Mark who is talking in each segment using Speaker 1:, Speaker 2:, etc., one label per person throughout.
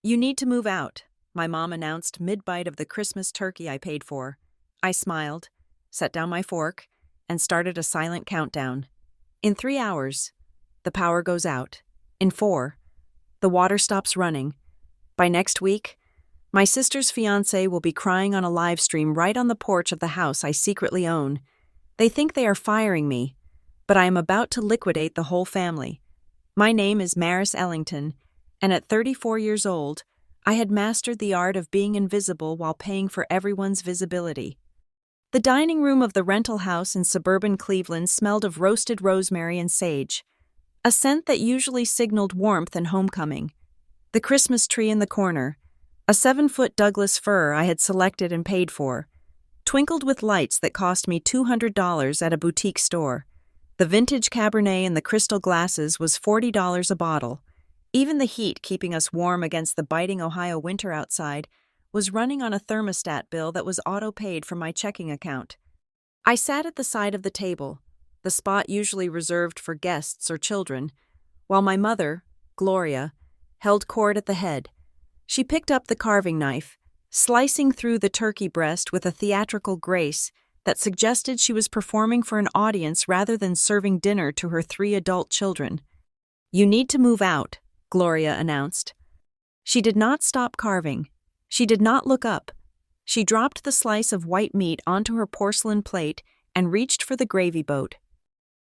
Speaker 1: You need to move out, my mom announced mid-bite of the Christmas turkey I paid for. I smiled, set down my fork, and started a silent countdown. In 3 hours, the power goes out. In 4, the water stops running. By next week, my sister's fiancé will be crying on a live stream right on the porch of the house I secretly own. They think they are firing me, but I am about to liquidate the whole family. My name is Maris Ellington, and at 34 years old, I had mastered the art of being invisible while paying for everyone's visibility. The dining room of the rental house in suburban Cleveland smelled of roasted rosemary and sage, a scent that usually signaled warmth and homecoming. The Christmas tree in the corner, a 7-foot Douglas fir I had selected and paid for, twinkled with lights that cost me $200 at a boutique store. The vintage Cabernet in the crystal glasses was $40 a bottle. Even the heat keeping us warm against the biting Ohio winter outside was running on a thermostat bill that was auto-paid from my checking account. I sat at the side of the table, the spot usually reserved for guests or children, while my mother, Gloria, held court at the head. She picked up the carving knife, slicing through the turkey breast with a theatrical grace that suggested she was performing for an audience rather than serving dinner to her 3 adult children. "You need to move out," Gloria announced. She did not stop carving. She did not look up. She dropped the slice of white meat onto her porcelain plate and reached for the gravy boat.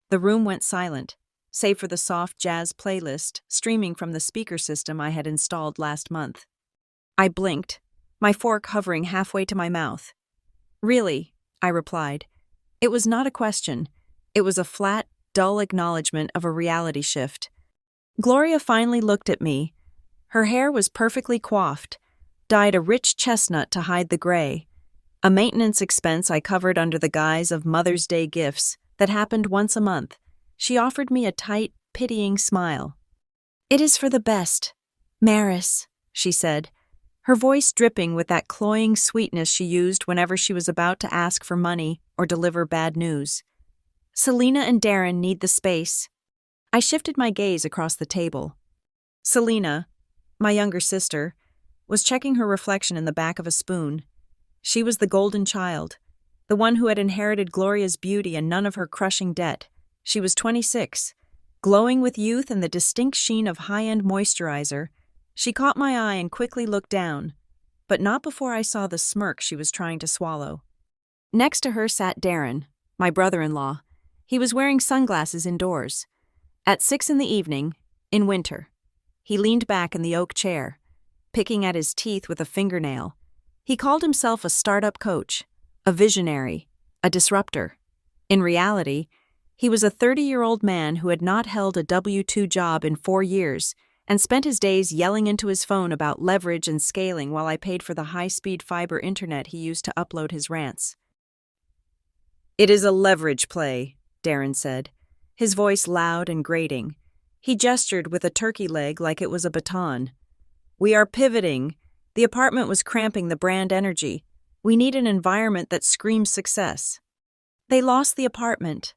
Speaker 1: The room went silent, save for the soft jazz playlist streaming from the speaker system I had installed last month. I blinked, my fork hovering halfway to my mouth. "Really?" I replied. It was not a question. It was a flat, dull acknowledgement of a reality shift. Gloria finally looked at me. Her hair was perfectly coiffed, dyed a rich chestnut to hide the gray, a maintenance expense I covered under the guise of Mother's Day gifts that happened once a month. She offered me a tight, pitying smile. "It is for the best, Maris," she said, her voice dripping with that cloying sweetness she used whenever she was about to ask for money or deliver bad news. "Selena and Darren need the space." I shifted my gaze across the table. Selena, my younger sister, was checking her reflection in the back of a spoon. She was the golden child, the one who had inherited Gloria's beauty and none of her crushing debt. She was 26, glowing with youth and the distinct sheen of high-end moisturizer. She caught my eye and quickly looked down, but not before I saw the smirk she was trying to swallow. Next to her sat Darren, my brother-in-law. He was wearing sunglasses indoors. At 6 in the evening, in winter, he leaned back in the oak chair, picking at his teeth with a fingernail. He called himself a startup coach, a visionary, a disruptor. In reality, he was a 30-year-old man who had not held a W-2 job in 4 years and spent his days yelling into his phone about leverage and scaling while I paid for the high-speed fiber internet he used to upload his rants. "It is a leverage play," Darren said, his voice loud and grating. He gestured with a turkey leg like it was a baton. "We are pivoting. The apartment was cramping the brand energy. We need an environment that screams success." "They lost the apartment."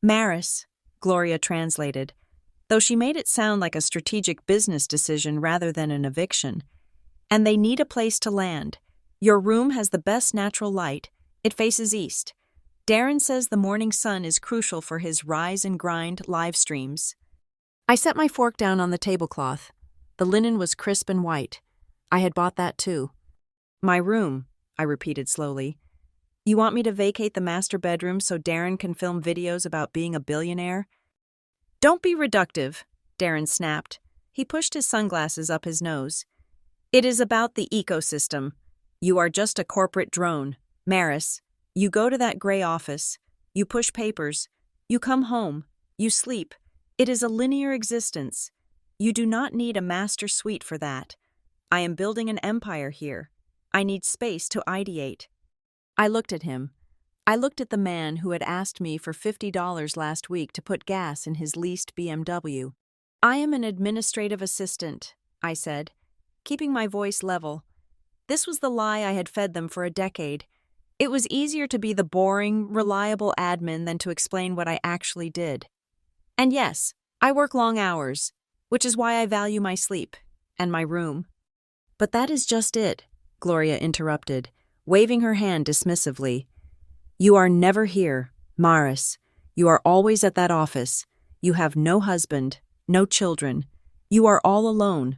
Speaker 1: "Maris," Gloria translated, though she made it sound like a strategic business decision rather than an eviction. "And they need a place to land. Your room has the best natural light. It faces east. Darren says the morning sun is crucial for his rise and grind live streams." I set my fork down on the tablecloth. The linen was crisp and white. I had bought that too. "My room," I repeated slowly. "You want me to vacate the master bedroom so Darren can film videos about being a billionaire?" "Don't be reductive," Darren snapped. He pushed his sunglasses up his nose. "It is about the ecosystem. You are just a corporate drone. Maris, you go to that gray office. You push papers. You come home. You sleep. It is a linear existence. You do not need a master suite for that. I am building an empire here. I need space to ideate." I looked at him. I looked at the man who had asked me for $50 last week to put gas in his leased BMW. "I am an administrative assistant," I said, keeping my voice level. This was the lie I had fed them for a decade. It was easier to be the boring, reliable admin than to explain what I actually did. And yes, I work long hours, which is why I value my sleep and my room. But that is just it, Gloria interrupted, waving her hand dismissively. You are never here, Maris. You are always at that office. You have no husband, no children. You are all alone.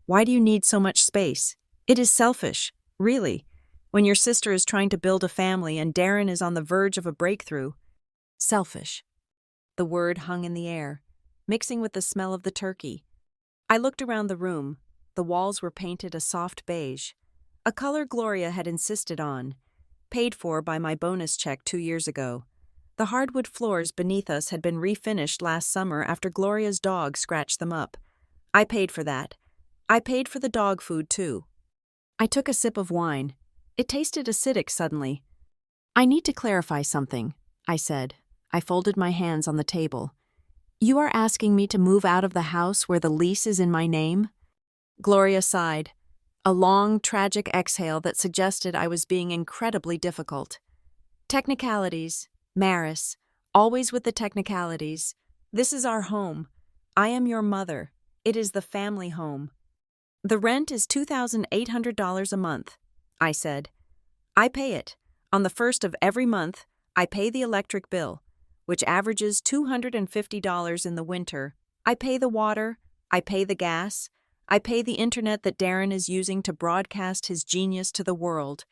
Speaker 1: Why do you need so much space? It is selfish, really, when your sister is trying to build a family and Darren is on the verge of a breakthrough. Selfish. The word hung in the air, mixing with the smell of the turkey. I looked around the room. The walls were painted a soft beige, a color Gloria had insisted on, paid for by my bonus check 2 years ago. The hardwood floors beneath us had been refinished last summer after Gloria's dog scratched them up. I paid for that. I paid for the dog food, too. I took a sip of wine. It tasted acidic suddenly. I need to clarify something, I said. I folded my hands on the table. You are asking me to move out of the house where the lease is in my name? Gloria sighed, a long, tragic exhale that suggested I was being incredibly difficult. Technicalities, Maris, always with the technicalities. This is our home. I am your mother. It is the family home. The rent is $2,800 a month, I said. I pay it. On the first of every month, I pay the electric bill, which averages $250 in the winter. I pay the water. I pay the gas. I pay the internet that Darren is using to broadcast his genius to the world.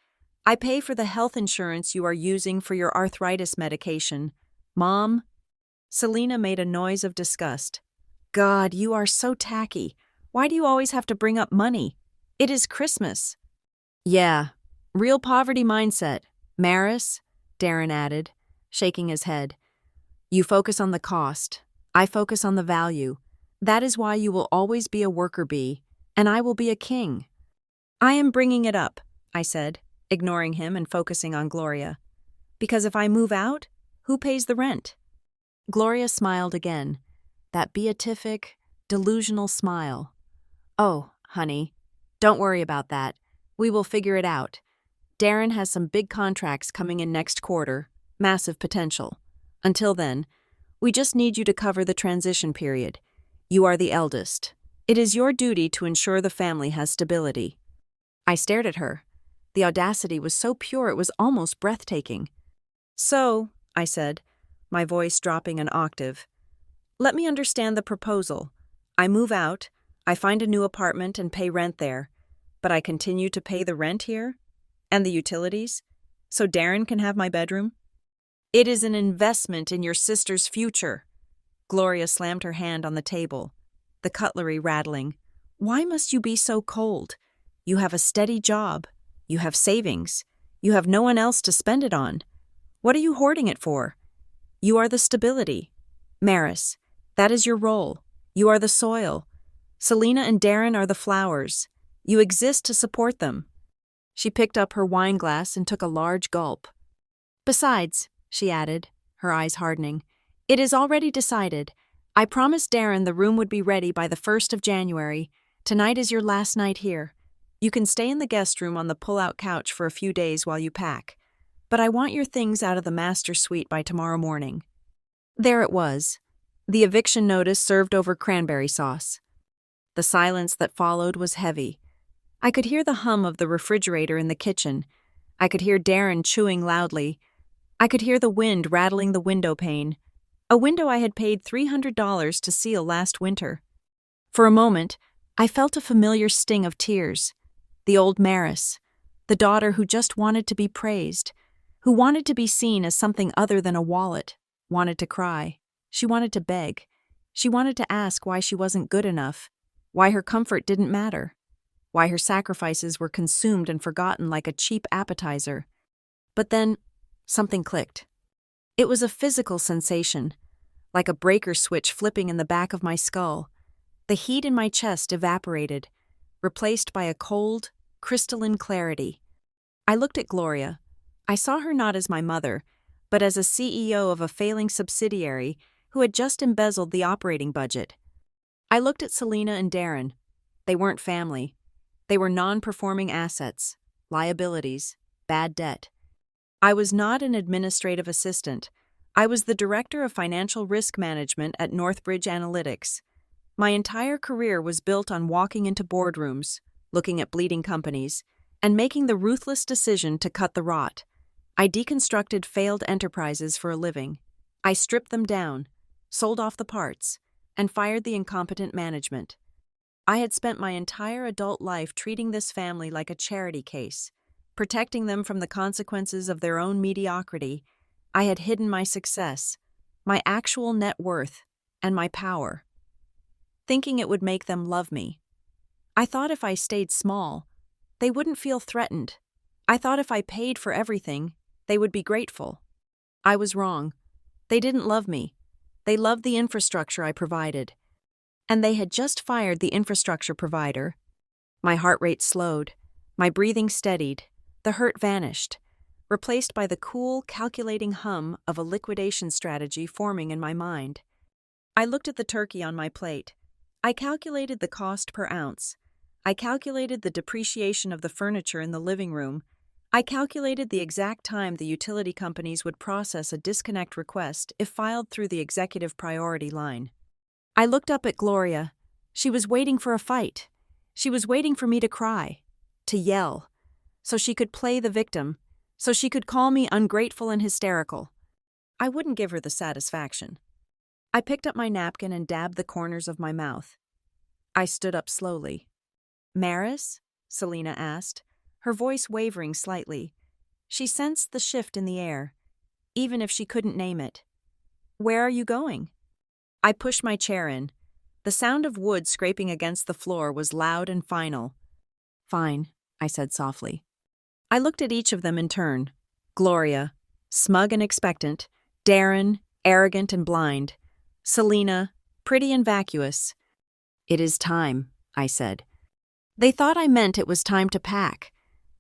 Speaker 1: I pay for the health insurance you are using for your arthritis medication. Mom? Selena made a noise of disgust. God, you are so tacky. Why do you always have to bring up money? It is Christmas. Yeah, real poverty mindset. Maris, Darren added, shaking his head. You focus on the cost. I focus on the value. That is why you will always be a worker bee, and I will be a king. I am bringing it up, I said, ignoring him and focusing on Gloria. Because if I move out, who pays the rent? Gloria smiled again, that beatific, delusional smile. Oh, honey, don't worry about that. We will figure it out. Darren has some big contracts coming in next quarter, massive potential. Until then, we just need you to cover the transition period. You are the eldest. It is your duty to ensure the family has stability. I stared at her. The audacity was so pure it was almost breathtaking. So, I said, my voice dropping an octave, let me understand the proposal. I move out, I find a new apartment and pay rent there, but I continue to pay the rent here? And the utilities? So Darren can have my bedroom? It is an investment in your sister's future. Gloria slammed her hand on the table, the cutlery rattling. Why must you be so cold? You have a steady job. You have savings. You have no one else to spend it on. What are you hoarding it for? You are the stability. Maris, that is your role. You are the soil. Selena and Darren are the flowers. You exist to support them. She picked up her wine glass and took a large gulp. Besides, she added, her eyes hardening, it is already decided. I promised Darren the room would be ready by the 1st of January. Tonight is your last night here. You can stay in the guest room on the pull-out couch for a few days while you pack. But I want your things out of the master suite by tomorrow morning. There it was. The eviction notice served over cranberry sauce. The silence that followed was heavy. I could hear the hum of the refrigerator in the kitchen. I could hear Darren chewing loudly. I could hear the wind rattling the window pane. A window I had paid $300 to seal last winter. For a moment, I felt a familiar sting of tears. The old Maris, the daughter who just wanted to be praised, who wanted to be seen as something other than a wallet, wanted to cry. She wanted to beg. She wanted to ask why she wasn't good enough, why her comfort didn't matter, why her sacrifices were consumed and forgotten like a cheap appetizer. But then, something clicked. It was a physical sensation, like a breaker switch flipping in the back of my skull. The heat in my chest evaporated, replaced by a cold, crystalline clarity. I looked at Gloria. I saw her not as my mother, but as a CEO of a failing subsidiary who had just embezzled the operating budget. I looked at Selena and Darren. They weren't family. They were non-performing assets, liabilities, bad debt. I was not an administrative assistant. I was the director of financial risk management at Northbridge Analytics. My entire career was built on walking into boardrooms, looking at bleeding companies, and making the ruthless decision to cut the rot. I deconstructed failed enterprises for a living. I stripped them down, sold off the parts, and fired the incompetent management. I had spent my entire adult life treating this family like a charity case, protecting them from the consequences of their own mediocrity. I had hidden my success, my actual net worth, and my power, thinking it would make them love me. I thought if I stayed small, they wouldn't feel threatened. I thought if I paid for everything, they would be grateful. I was wrong. They didn't love me. They loved the infrastructure I provided. And they had just fired the infrastructure provider. My heart rate slowed. My breathing steadied. The hurt vanished, replaced by the cool, calculating hum of a liquidation strategy forming in my mind. I looked at the turkey on my plate. I calculated the cost per ounce. I calculated the depreciation of the furniture in the living room. I calculated the exact time the utility companies would process a disconnect request if filed through the executive priority line. I looked up at Gloria. She was waiting for a fight. She was waiting for me to cry, to yell, so she could play the victim, so she could call me ungrateful and hysterical. I wouldn't give her the satisfaction. I picked up my napkin and dabbed the corners of my mouth. I stood up slowly. "Maris?" Selena asked, her voice wavering slightly. She sensed the shift in the air, even if she couldn't name it. "Where are you going?" I pushed my chair in. The sound of wood scraping against the floor was loud and final. "Fine," I said softly. I looked at each of them in turn. Gloria, smug and expectant. Darren, arrogant and blind. Selena, pretty and vacuous. "It is time," I said. They thought I meant it was time to pack.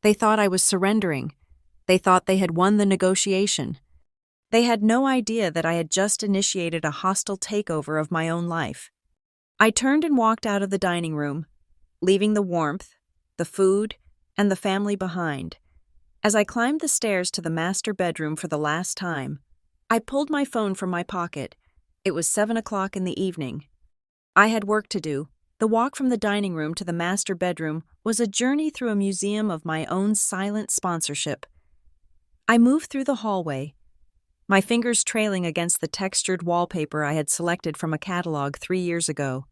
Speaker 1: They thought I was surrendering. They thought they had won the negotiation. They had no idea that I had just initiated a hostile takeover of my own life. I turned and walked out of the dining room, leaving the warmth, the food, and the family behind. As I climbed the stairs to the master bedroom for the last time, I pulled my phone from my pocket. It was 7 o'clock in the evening. I had work to do. The walk from the dining room to the master bedroom was a journey through a museum of my own silent sponsorship. I moved through the hallway, my fingers trailing against the textured wallpaper I had selected from a catalog 3 years ago.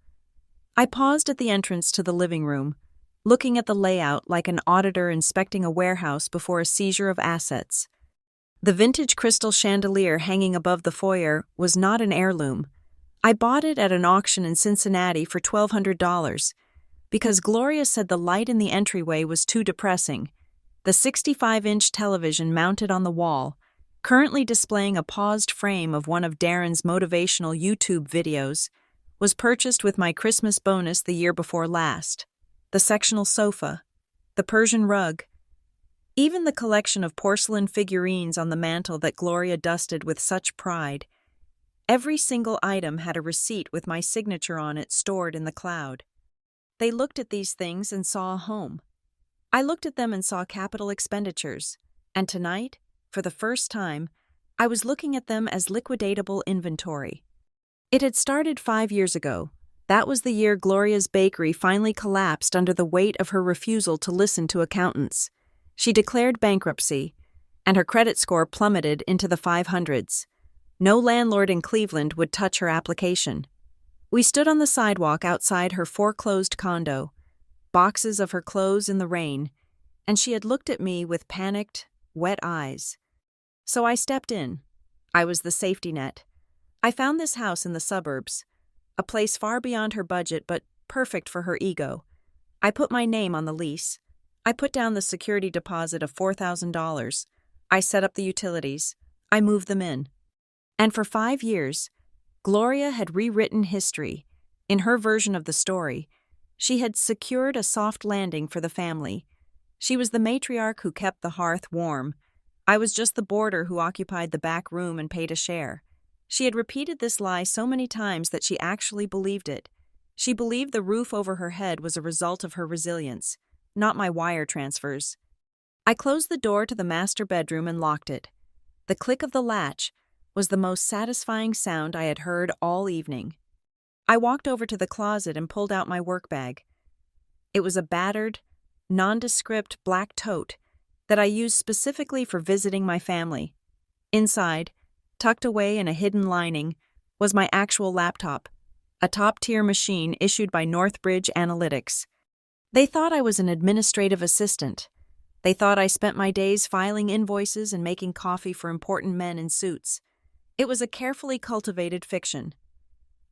Speaker 1: I paused at the entrance to the living room, looking at the layout like an auditor inspecting a warehouse before a seizure of assets. The vintage crystal chandelier hanging above the foyer was not an heirloom. I bought it at an auction in Cincinnati for $1,200 because Gloria said the light in the entryway was too depressing. The 65-inch television mounted on the wall, currently displaying a paused frame of one of Darren's motivational YouTube videos, was purchased with my Christmas bonus the year before last. The sectional sofa, the Persian rug, even the collection of porcelain figurines on the mantel that Gloria dusted with such pride. Every single item had a receipt with my signature on it stored in the cloud. They looked at these things and saw a home. I looked at them and saw capital expenditures, and tonight, for the first time, I was looking at them as liquidatable inventory. It had started 5 years ago. That was the year Gloria's bakery finally collapsed under the weight of her refusal to listen to accountants. She declared bankruptcy, and her credit score plummeted into the 500s. No landlord in Cleveland would touch her application. We stood on the sidewalk outside her foreclosed condo, boxes of her clothes in the rain, and she had looked at me with panicked, wet eyes. So I stepped in. I was the safety net. I found this house in the suburbs, a place far beyond her budget but perfect for her ego. I put my name on the lease. I put down the security deposit of $4,000. I set up the utilities. I moved them in. And for 5 years, Gloria had rewritten history. In her version of the story, she had secured a soft landing for the family. She was the matriarch who kept the hearth warm. I was just the boarder who occupied the back room and paid a share. She had repeated this lie so many times that she actually believed it. She believed the roof over her head was a result of her resilience, not my wire transfers. I closed the door to the master bedroom and locked it. The click of the latch was the most satisfying sound I had heard all evening. I walked over to the closet and pulled out my work bag. It was a battered, nondescript black tote that I used specifically for visiting my family. Inside, tucked away in a hidden lining, was my actual laptop, a top-tier machine issued by Northbridge Analytics. They thought I was an administrative assistant. They thought I spent my days filing invoices and making coffee for important men in suits. It was a carefully cultivated fiction.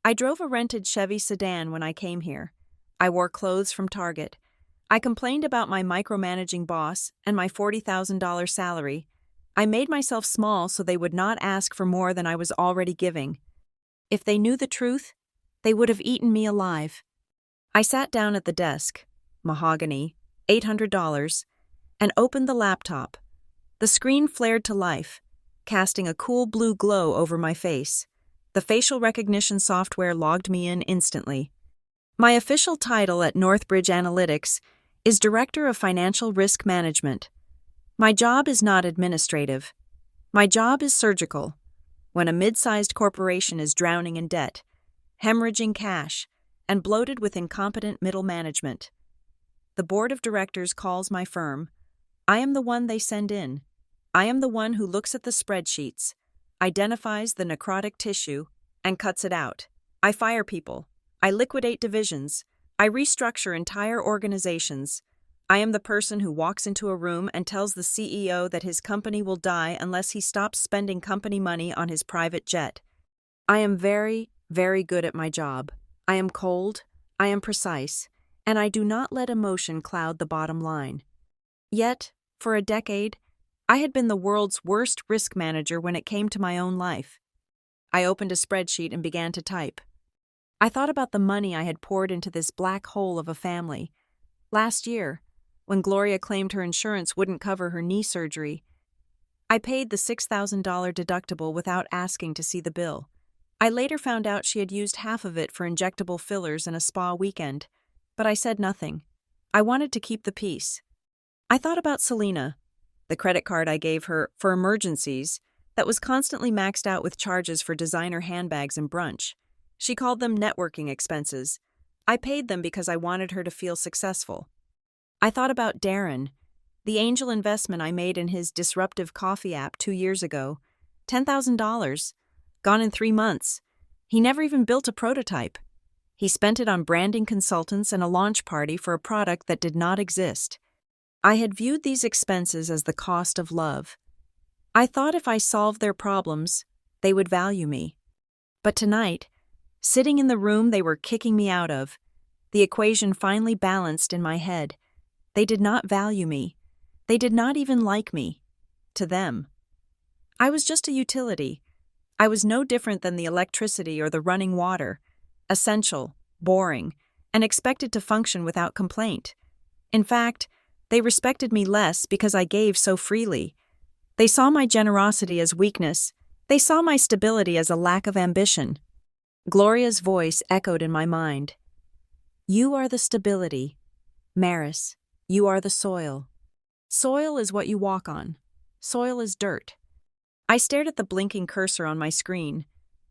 Speaker 1: I drove a rented Chevy sedan when I came here. I wore clothes from Target. I complained about my micromanaging boss and my $40,000 salary. I made myself small so they would not ask for more than I was already giving. If they knew the truth, they would have eaten me alive. I sat down at the desk, mahogany, $800, and opened the laptop. The screen flared to life, casting a cool blue glow over my face. The facial recognition software logged me in instantly. My official title at Northbridge Analytics is Director of Financial Risk Management. My job is not administrative. My job is surgical. When a mid-sized corporation is drowning in debt, hemorrhaging cash, and bloated with incompetent middle management, the board of directors calls my firm. I am the one they send in. I am the one who looks at the spreadsheets, identifies the necrotic tissue, and cuts it out. I fire people. I liquidate divisions. I restructure entire organizations. I am the person who walks into a room and tells the CEO that his company will die unless he stops spending company money on his private jet. I am very, very good at my job. I am cold, I am precise, and I do not let emotion cloud the bottom line. Yet, for a decade, I had been the world's worst risk manager when it came to my own life. I opened a spreadsheet and began to type. I thought about the money I had poured into this black hole of a family. Last year, when Gloria claimed her insurance wouldn't cover her knee surgery, I paid the $6,000 deductible without asking to see the bill. I later found out she had used half of it for injectable fillers and a spa weekend, but I said nothing. I wanted to keep the peace. I thought about Selena, the credit card I gave her for emergencies that was constantly maxed out with charges for designer handbags and brunch. She called them networking expenses. I paid them because I wanted her to feel successful. I thought about Darren, the angel investment I made in his disruptive coffee app 2 years ago. $10,000. Gone in 3 months. He never even built a prototype. He spent it on branding consultants and a launch party for a product that did not exist. I had viewed these expenses as the cost of love. I thought if I solved their problems, they would value me. But tonight, sitting in the room they were kicking me out of, the equation finally balanced in my head. They did not value me. They did not even like me. To them. I was just a utility. I was no different than the electricity or the running water, essential, boring, and expected to function without complaint. In fact, they respected me less because I gave so freely. They saw my generosity as weakness. They saw my stability as a lack of ambition. Gloria's voice echoed in my mind. You are the stability. Maris, you are the soil. Soil is what you walk on. Soil is dirt. I stared at the blinking cursor on my screen.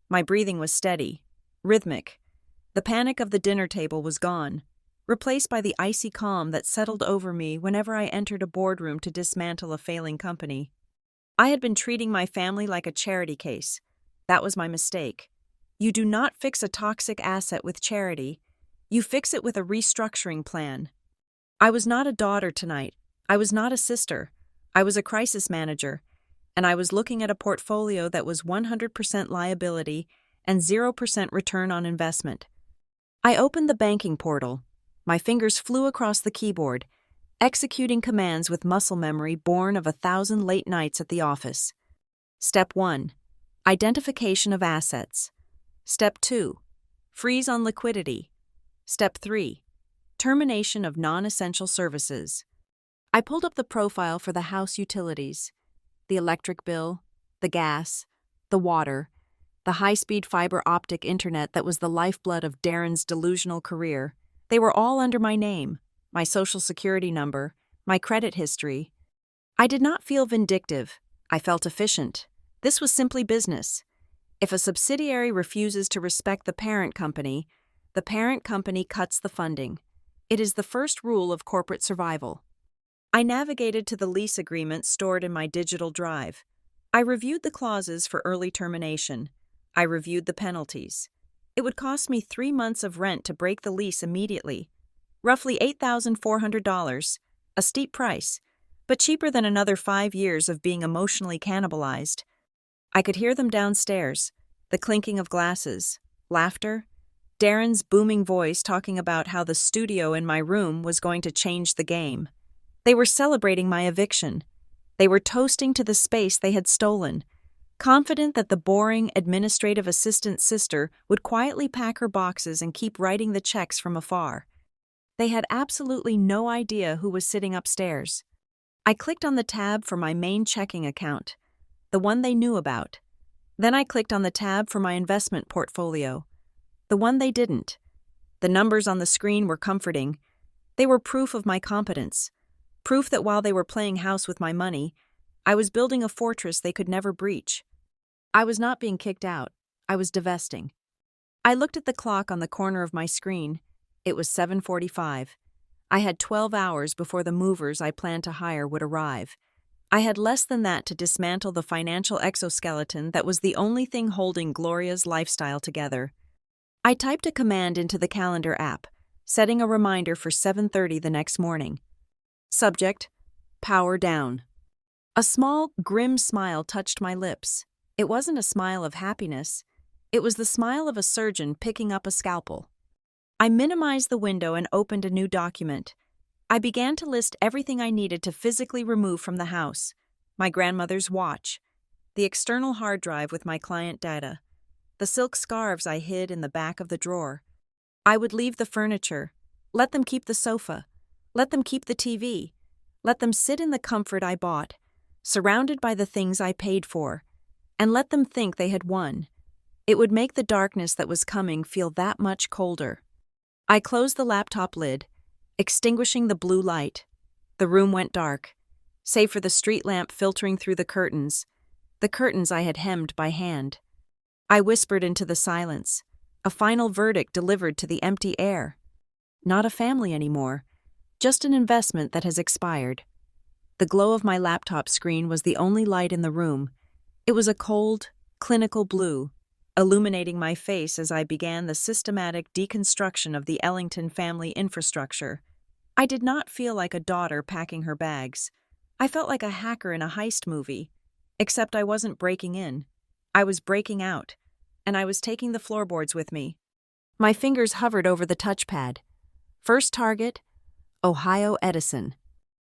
Speaker 1: My breathing was steady, rhythmic. The panic of the dinner table was gone, replaced by the icy calm that settled over me whenever I entered a boardroom to dismantle a failing company. I had been treating my family like a charity case. That was my mistake. You do not fix a toxic asset with charity. You fix it with a restructuring plan. I was not a daughter tonight. I was not a sister. I was a crisis manager, and I was looking at a portfolio that was 100% liability and 0% return on investment. I opened the banking portal. My fingers flew across the keyboard, executing commands with muscle memory born of 1,000 late nights at the office. Step 1. Identification of assets. Step 2. Freeze on liquidity. Step 3. Termination of non-essential services. I pulled up the profile for the house utilities, the electric bill, the gas, the water, the high-speed fiber optic internet that was the lifeblood of Darren's delusional career. They were all under my name, my social security number, my credit history. I did not feel vindictive. I felt efficient. This was simply business. If a subsidiary refuses to respect the parent company cuts the funding. It is the first rule of corporate survival. I navigated to the lease agreement stored in my digital drive. I reviewed the clauses for early termination. I reviewed the penalties. It would cost me 3 months of rent to break the lease immediately. Roughly $8,400, a steep price, but cheaper than another 5 years of being emotionally cannibalized. I could hear them downstairs, the clinking of glasses, laughter, Darren's booming voice talking about how the studio in my room was going to change the game. They were celebrating my eviction. They were toasting to the space they had stolen, confident that the boring administrative assistant sister would quietly pack her boxes and keep writing the checks from afar. They had absolutely no idea who was sitting upstairs. I clicked on the tab for my main checking account, the one they knew about. Then I clicked on the tab for my investment portfolio, the one they didn't. The numbers on the screen were comforting. They were proof of my competence, proof that while they were playing house with my money, I was building a fortress they could never breach. I was not being kicked out. I was divesting. I looked at the clock on the corner of my screen. It was 7:45. I had 12 hours before the movers I planned to hire would arrive. I had less than that to dismantle the financial exoskeleton that was the only thing holding Gloria's lifestyle together. I typed a command into the calendar app, setting a reminder for 7:30 the next morning. Subject: Power down. A small, grim smile touched my lips. It wasn't a smile of happiness. It was the smile of a surgeon picking up a scalpel. I minimized the window and opened a new document. I began to list everything I needed to physically remove from the house: my grandmother's watch, the external hard drive with my client data, the silk scarves I hid in the back of the drawer. I would leave the furniture. Let them keep the sofa. Let them keep the TV. Let them sit in the comfort I bought, surrounded by the things I paid for, and let them think they had won. It would make the darkness that was coming feel that much colder. I closed the laptop lid, extinguishing the blue light. The room went dark, save for the street lamp filtering through the curtains I had hemmed by hand. I whispered into the silence, a final verdict delivered to the empty air. Not a family anymore, just an investment that has expired. The glow of my laptop screen was the only light in the room. It was a cold, clinical blue, illuminating my face as I began the systematic deconstruction of the Ellington family infrastructure. I did not feel like a daughter packing her bags. I felt like a hacker in a heist movie, except I wasn't breaking in. I was breaking out, and I was taking the floorboards with me. My fingers hovered over the touchpad. First target, Ohio Edison.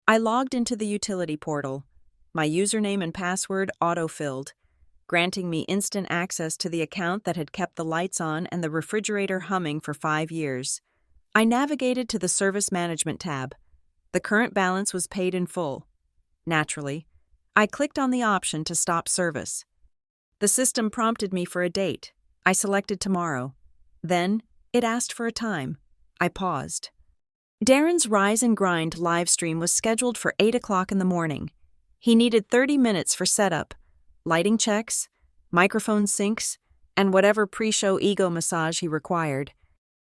Speaker 1: I logged into the utility portal. My username and password auto-filled, granting me instant access to the account that had kept the lights on and the refrigerator humming for 5 years. I navigated to the Service Management tab. The current balance was paid in full. Naturally, I clicked on the option to stop service. The system prompted me for a date. I selected tomorrow. Then, it asked for a time. I paused. Darren's Rise and Grind livestream was scheduled for 8 o'clock in the morning. He needed 30 minutes for setup, lighting checks, microphone syncs, and whatever pre-show ego massage he required.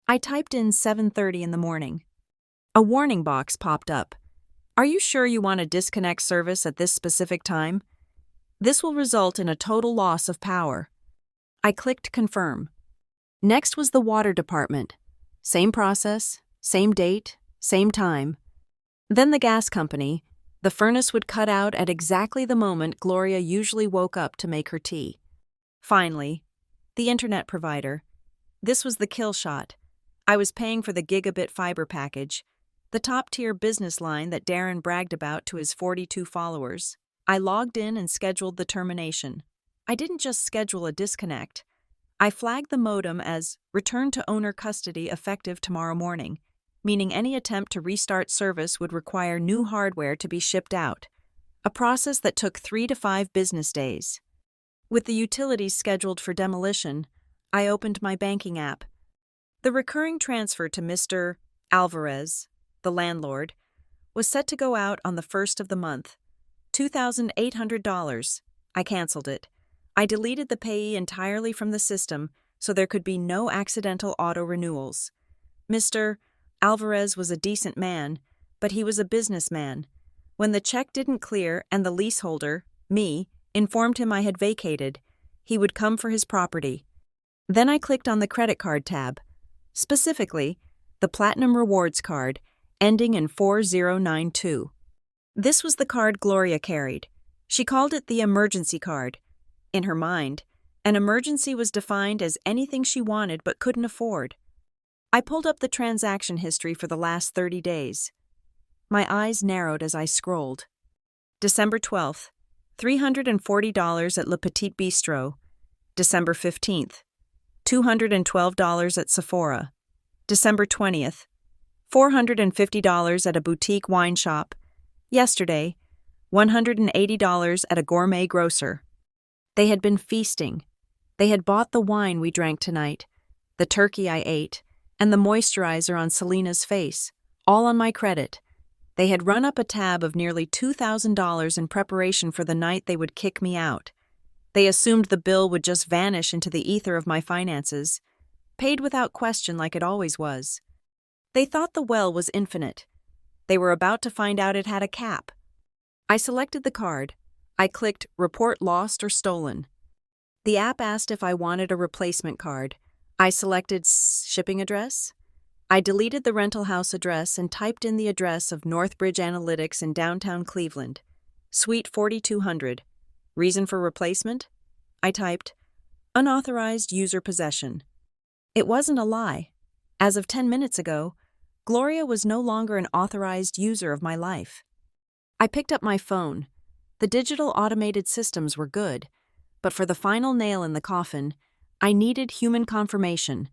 Speaker 1: I typed in 7:30 in the morning. A warning box popped up. Are you sure you want to disconnect service at this specific time? This will result in a total loss of power. I clicked confirm. Next was the water department. Same process, same date, same time. Then the gas company. The furnace would cut out at exactly the moment Gloria usually woke up to make her tea. Finally, the internet provider. This was the kill shot. I was paying for the gigabit fiber package, the top-tier business line that Darren bragged about to his 42 followers. I logged in and scheduled the termination. I didn't just schedule a disconnect. I flagged the modem as return to owner custody effective tomorrow morning, meaning any attempt to restart service would require new hardware to be shipped out, a process that took 3 to 5 business days. With the utilities scheduled for demolition, I opened my banking app. The recurring transfer to Mr. Alvarez, the landlord, was set to go out on the 1st of the month. $2,800. I canceled it. I deleted the payee entirely from the system so there could be no accidental auto-renewals. Mr. Alvarez was a decent man, but he was a businessman. When the check didn't clear and the leaseholder, me, informed him I had vacated, he would come for his property. Then I clicked on the credit card tab, specifically, the Platinum Rewards card, ending in 4092. This was the card Gloria carried. She called it the emergency card. In her mind, an emergency was defined as anything she wanted but couldn't afford. I pulled up the transaction history for the last 30 days. My eyes narrowed as I scrolled. December 12th, $340 at Le Petit Bistro. December 15th, $212 at Sephora. December 20th, $450 at a boutique wine shop. Yesterday, $180 at a gourmet grocer. They had been feasting. They had bought the wine we drank tonight, the turkey I ate, and the moisturizer on Selena's face, all on my credit. They had run up a tab of nearly $2,000 in preparation for the night they would kick me out. They assumed the bill would just vanish into the ether of my finances, paid without question like it always was. They thought the well was infinite. They were about to find out it had a cap. I selected the card. I clicked Report Lost or Stolen. The app asked if I wanted a replacement card. I selected shipping address. I deleted the rental house address and typed in the address of Northbridge Analytics in downtown Cleveland. Suite 4200. Reason for replacement? I typed unauthorized user possession. It wasn't a lie. As of 10 minutes ago, Gloria was no longer an authorized user of my life. I picked up my phone. The digital automated systems were good, but for the final nail in the coffin, I needed human confirmation.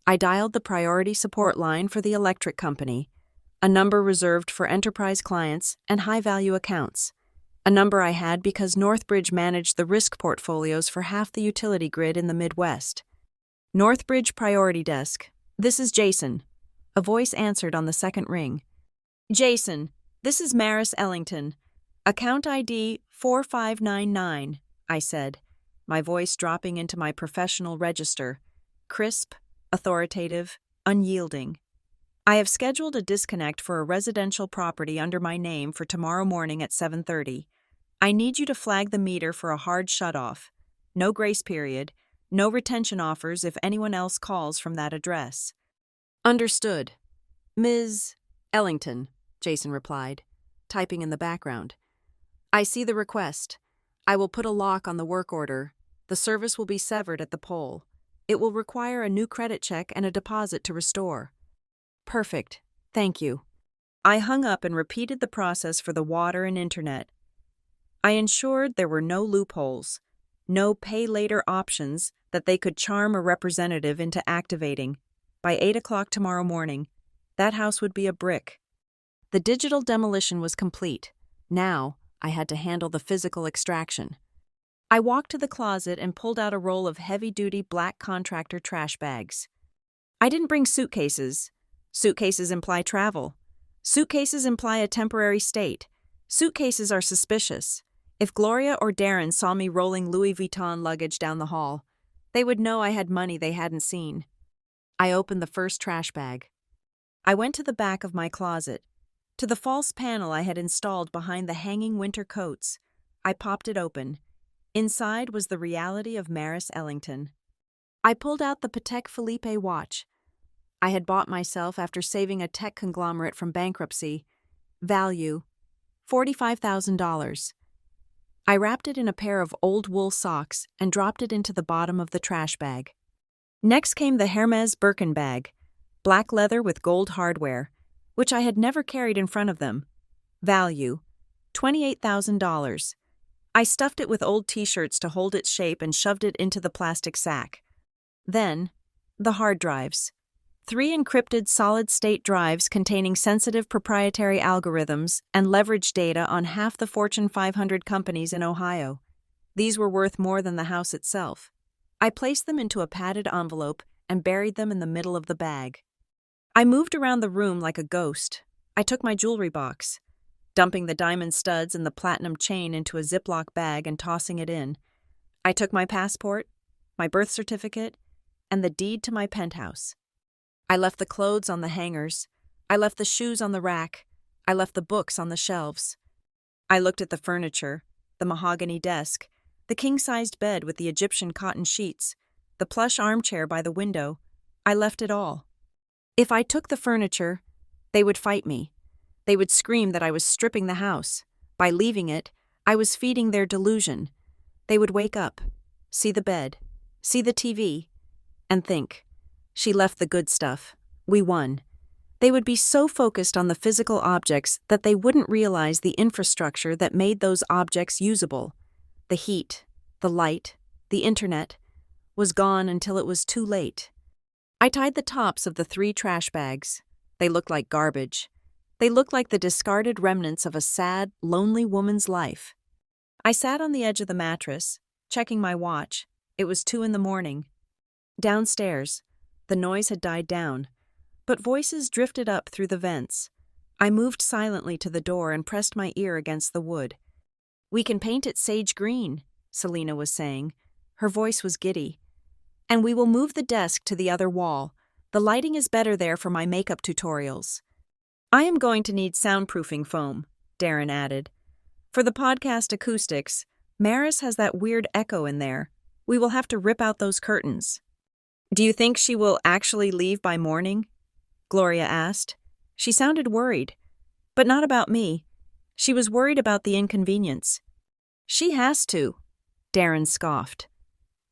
Speaker 1: I dialed the priority support line for the electric company, a number reserved for enterprise clients and high-value accounts, a number I had because Northbridge managed the risk portfolios for half the utility grid in the Midwest. Northbridge Priority Desk, this is Jason. A voice answered on the second ring. Jason, this is Maris Ellington. Account ID 4599, I said, my voice dropping into my professional register, crisp, authoritative, unyielding. I have scheduled a disconnect for a residential property under my name for tomorrow morning at 7:30. I need you to flag the meter for a hard shutoff. No grace period, no retention offers if anyone else calls from that address. Understood. Ms. Ellington, Jason replied, typing in the background. I see the request. I will put a lock on the work order. The service will be severed at the pole. It will require a new credit check and a deposit to restore. Perfect. Thank you. I hung up and repeated the process for the water and internet. I ensured there were no loopholes, no pay-later options that they could charm a representative into activating. By 8 o'clock tomorrow morning, that house would be a brick. The digital demolition was complete. Now, I had to handle the physical extraction. I walked to the closet and pulled out a roll of heavy-duty black contractor trash bags. I didn't bring suitcases. Suitcases imply travel. Suitcases imply a temporary state. Suitcases are suspicious. If Gloria or Darren saw me rolling Louis Vuitton luggage down the hall, they would know I had money they hadn't seen. I opened the first trash bag. I went to the back of my closet, to the false panel I had installed behind the hanging winter coats. I popped it open. Inside was the reality of Maris Ellington. I pulled out the Patek Philippe watch I had bought myself after saving a tech conglomerate from bankruptcy. Value, $45,000. I wrapped it in a pair of old wool socks and dropped it into the bottom of the trash bag. Next came the Hermes Birkin bag, black leather with gold hardware, which I had never carried in front of them. Value, $28,000. I stuffed it with old t-shirts to hold its shape and shoved it into the plastic sack. Then, the hard drives. 3 encrypted solid-state drives containing sensitive proprietary algorithms and leverage data on half the Fortune 500 companies in Ohio. These were worth more than the house itself. I placed them into a padded envelope and buried them in the middle of the bag. I moved around the room like a ghost. I took my jewelry box, dumping the diamond studs and the platinum chain into a Ziploc bag and tossing it in. I took my passport, my birth certificate, and the deed to my penthouse. I left the clothes on the hangers. I left the shoes on the rack. I left the books on the shelves. I looked at the furniture, the mahogany desk, the king-sized bed with the Egyptian cotton sheets, the plush armchair by the window. I left it all. If I took the furniture, they would fight me. They would scream that I was stripping the house. By leaving it, I was feeding their delusion. They would wake up, see the bed, see the TV, and think, she left the good stuff. We won. They would be so focused on the physical objects that they wouldn't realize the infrastructure that made those objects usable. The heat, the light, the internet was gone until it was too late. I tied the tops of the 3 trash bags. They looked like garbage. They looked like the discarded remnants of a sad, lonely woman's life. I sat on the edge of the mattress, checking my watch. It was 2 a.m. Downstairs, the noise had died down, but voices drifted up through the vents. I moved silently to the door and pressed my ear against the wood. "We can paint it sage green," Selena was saying. Her voice was giddy. "And we will move the desk to the other wall. The lighting is better there for my makeup tutorials." "I am going to need soundproofing foam," Darren added. "For the podcast acoustics, Maris has that weird echo in there. We will have to rip out those curtains." "Do you think she will actually leave by morning?" Gloria asked. She sounded worried, but not about me. She was worried about the inconvenience. "She has to," Darren scoffed.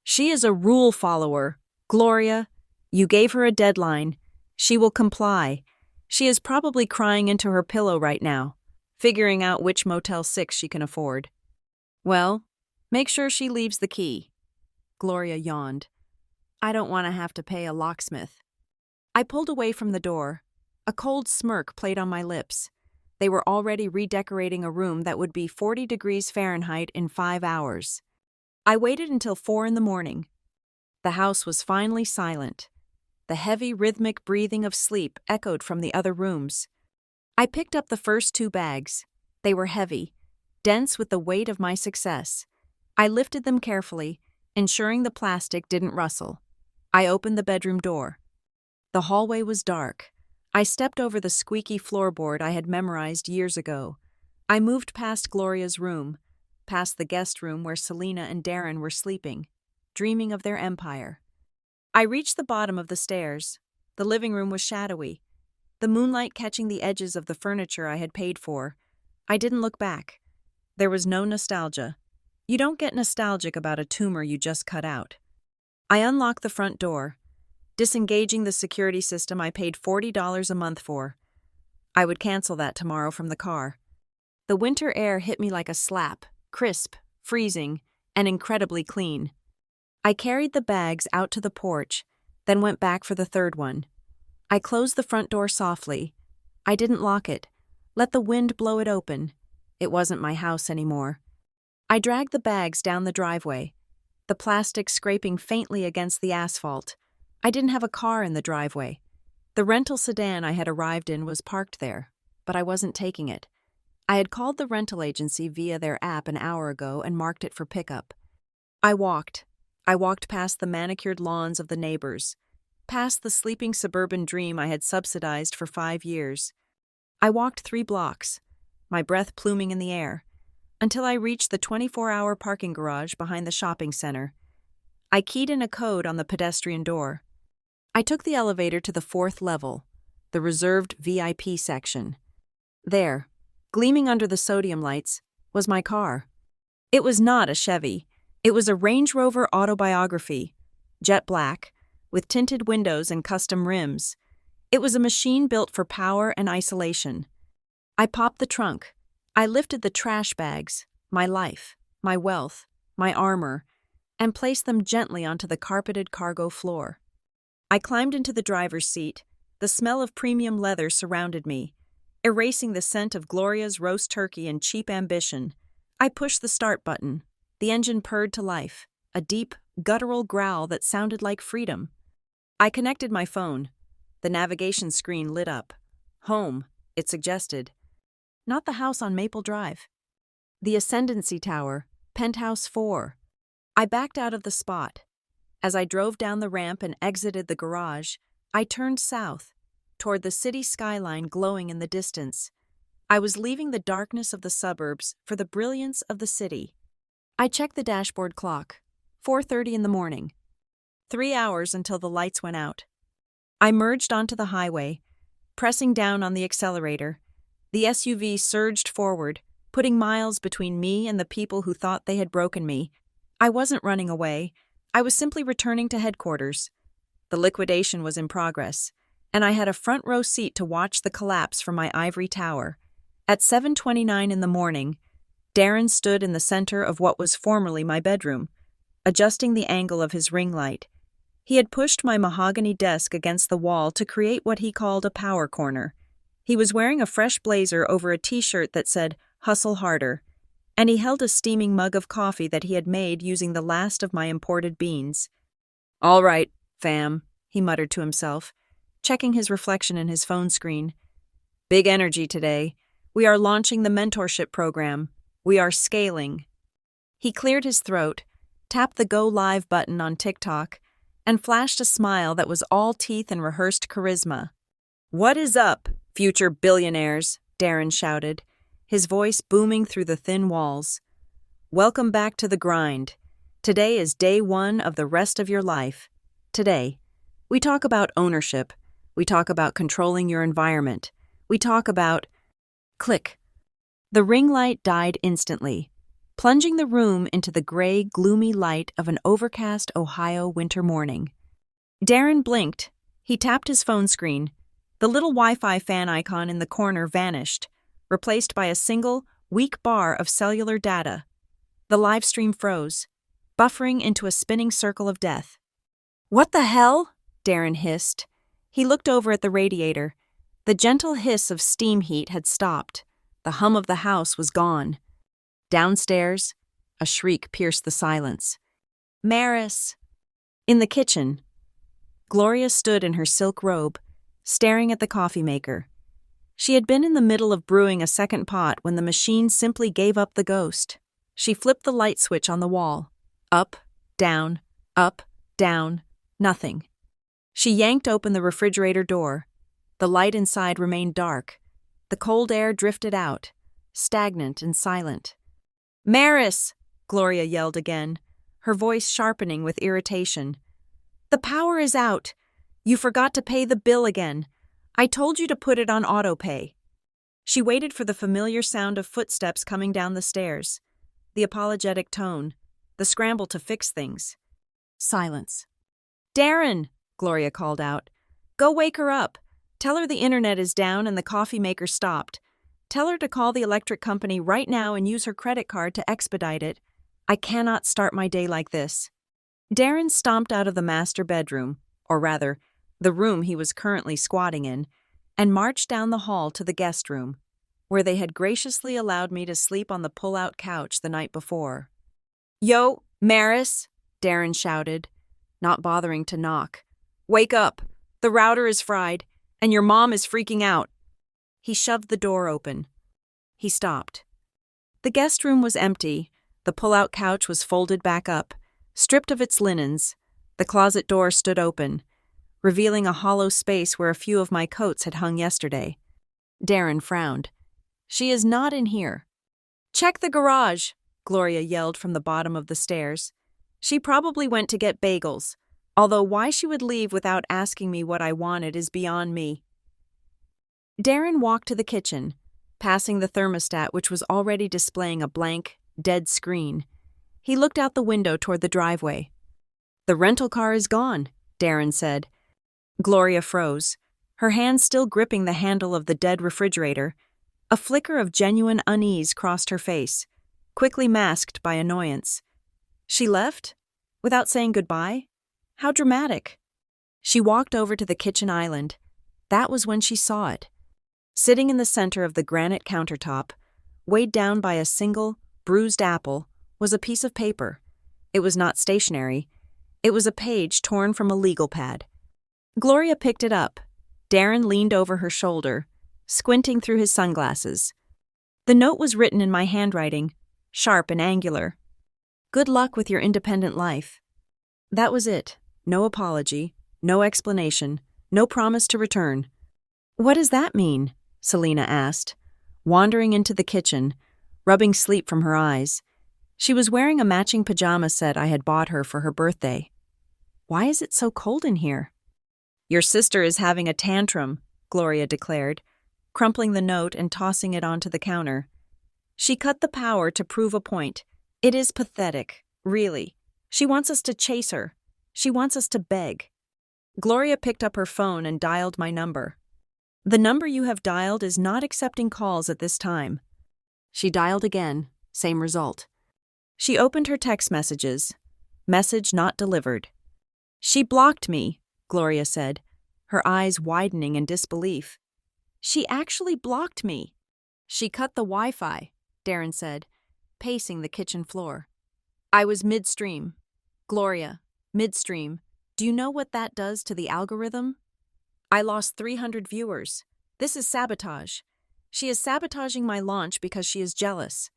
Speaker 1: "She is a rule follower. Gloria, you gave her a deadline. She will comply. She is probably crying into her pillow right now, figuring out which Motel 6 she can afford." "Well, make sure she leaves the key." Gloria yawned. "I don't want to have to pay a locksmith." I pulled away from the door. A cold smirk played on my lips. They were already redecorating a room that would be 40 degrees Fahrenheit in 5 hours. I waited until 4 a.m. The house was finally silent. The heavy, rhythmic breathing of sleep echoed from the other rooms. I picked up the first 2 bags. They were heavy, dense with the weight of my success. I lifted them carefully, ensuring the plastic didn't rustle. I opened the bedroom door. The hallway was dark. I stepped over the squeaky floorboard I had memorized years ago. I moved past Gloria's room, past the guest room where Selena and Darren were sleeping, dreaming of their empire. I reached the bottom of the stairs. The living room was shadowy, the moonlight catching the edges of the furniture I had paid for. I didn't look back. There was no nostalgia. You don't get nostalgic about a tumor you just cut out. I unlocked the front door, disengaging the security system I paid $40 a month for. I would cancel that tomorrow from the car. The winter air hit me like a slap, crisp, freezing, and incredibly clean. I carried the bags out to the porch, then went back for the third one. I closed the front door softly. I didn't lock it. Let the wind blow it open. It wasn't my house anymore. I dragged the bags down the driveway, the plastic scraping faintly against the asphalt. I didn't have a car in the driveway. The rental sedan I had arrived in was parked there, but I wasn't taking it. I had called the rental agency via their app an hour ago and marked it for pickup. I walked past the manicured lawns of the neighbors, past the sleeping suburban dream I had subsidized for 5 years. I walked 3 blocks, my breath pluming in the air, until I reached the 24-hour parking garage behind the shopping center. I keyed in a code on the pedestrian door. I took the elevator to the 4th level, the reserved VIP section. There, gleaming under the sodium lights, was my car. It was not a Chevy. It was a Range Rover Autobiography, jet black, with tinted windows and custom rims. It was a machine built for power and isolation. I popped the trunk. I lifted the trash bags, my life, my wealth, my armor, and placed them gently onto the carpeted cargo floor. I climbed into the driver's seat. The smell of premium leather surrounded me, erasing the scent of Gloria's roast turkey and cheap ambition. I pushed the start button. The engine purred to life, a deep, guttural growl that sounded like freedom. I connected my phone. The navigation screen lit up. Home, it suggested. Not the house on Maple Drive. The Ascendancy Tower, Penthouse 4. I backed out of the spot. As I drove down the ramp and exited the garage, I turned south, toward the city skyline glowing in the distance. I was leaving the darkness of the suburbs for the brilliance of the city. I checked the dashboard clock. 4:30 in the morning. 3 hours until the lights went out. I merged onto the highway, pressing down on the accelerator. The SUV surged forward, putting miles between me and the people who thought they had broken me. I wasn't running away. I was simply returning to headquarters. The liquidation was in progress, and I had a front row seat to watch the collapse from my ivory tower. At 7:29 in the morning, Darren stood in the center of what was formerly my bedroom, adjusting the angle of his ring light. He had pushed my mahogany desk against the wall to create what he called a power corner. He was wearing a fresh blazer over a t-shirt that said, "Hustle Harder," and he held a steaming mug of coffee that he had made using the last of my imported beans. "All right, fam," he muttered to himself, checking his reflection in his phone screen. "Big energy today. We are launching the mentorship program. We are scaling." He cleared his throat, tapped the Go Live button on TikTok, and flashed a smile that was all teeth and rehearsed charisma. "What is up, future billionaires?" Darren shouted, his voice booming through the thin walls. "Welcome back to the grind. Today is day one of the rest of your life. Today, we talk about ownership. We talk about controlling your environment. We talk about—" Click. The ring light died instantly, plunging the room into the gray, gloomy light of an overcast Ohio winter morning. Darren blinked. He tapped his phone screen. The little Wi-Fi fan icon in the corner vanished, replaced by a single, weak bar of cellular data. The live stream froze, buffering into a spinning circle of death. "What the hell?" Darren hissed. He looked over at the radiator. The gentle hiss of steam heat had stopped. The hum of the house was gone. Downstairs, a shriek pierced the silence. "Maris!" In the kitchen, Gloria stood in her silk robe, staring at the coffee maker. She had been in the middle of brewing a second pot when the machine simply gave up the ghost. She flipped the light switch on the wall. Up, down, nothing. She yanked open the refrigerator door. The light inside remained dark. The cold air drifted out, stagnant and silent. "Maris!" Gloria yelled again, her voice sharpening with irritation. "The power is out. You forgot to pay the bill again. I told you to put it on autopay." She waited for the familiar sound of footsteps coming down the stairs, the apologetic tone, the scramble to fix things. Silence. "Darren!" Gloria called out. "Go wake her up. Tell her the internet is down and the coffee maker stopped. Tell her to call the electric company right now and use her credit card to expedite it. I cannot start my day like this." Darren stomped out of the master bedroom, or rather, the room he was currently squatting in, and marched down the hall to the guest room, where they had graciously allowed me to sleep on the pull-out couch the night before. "Yo, Maris!" Darren shouted, not bothering to knock. "Wake up! The router is fried, and your mom is freaking out." He shoved the door open. He stopped. The guest room was empty. The pull-out couch was folded back up, stripped of its linens. The closet door stood open, revealing a hollow space where a few of my coats had hung yesterday. Darren frowned. "She is not in here." "Check the garage," Gloria yelled from the bottom of the stairs. "She probably went to get bagels, although why she would leave without asking me what I wanted is beyond me." Darren walked to the kitchen, passing the thermostat which was already displaying a blank, dead screen. He looked out the window toward the driveway. "The rental car is gone," Darren said. Gloria froze, her hand still gripping the handle of the dead refrigerator. A flicker of genuine unease crossed her face, quickly masked by annoyance. She left? Without saying goodbye? How dramatic. She walked over to the kitchen island. That was when she saw it. Sitting in the center of the granite countertop, weighed down by a single, bruised apple, was a piece of paper. It was not stationery. It was a page torn from a legal pad. Gloria picked it up. Darren leaned over her shoulder, squinting through his sunglasses. The note was written in my handwriting, sharp and angular. "Good luck with your independent life." That was it. No apology, no explanation, no promise to return. What does that mean? Selena asked, wandering into the kitchen, rubbing sleep from her eyes. She was wearing a matching pajama set I had bought her for her birthday. Why is it so cold in here? Your sister is having a tantrum, Gloria declared, crumpling the note and tossing it onto the counter. She cut the power to prove a point. It is pathetic, really. She wants us to chase her. She wants us to beg. Gloria picked up her phone and dialed my number. The number you have dialed is not accepting calls at this time. She dialed again, same result. She opened her text messages. Message not delivered. She blocked me, Gloria said, her eyes widening in disbelief. She actually blocked me. She cut the Wi-Fi, Darren said, pacing the kitchen floor. I was midstream. Gloria, midstream. Do you know what that does to the algorithm? I lost 300 viewers. This is sabotage. She is sabotaging my launch because she is jealous.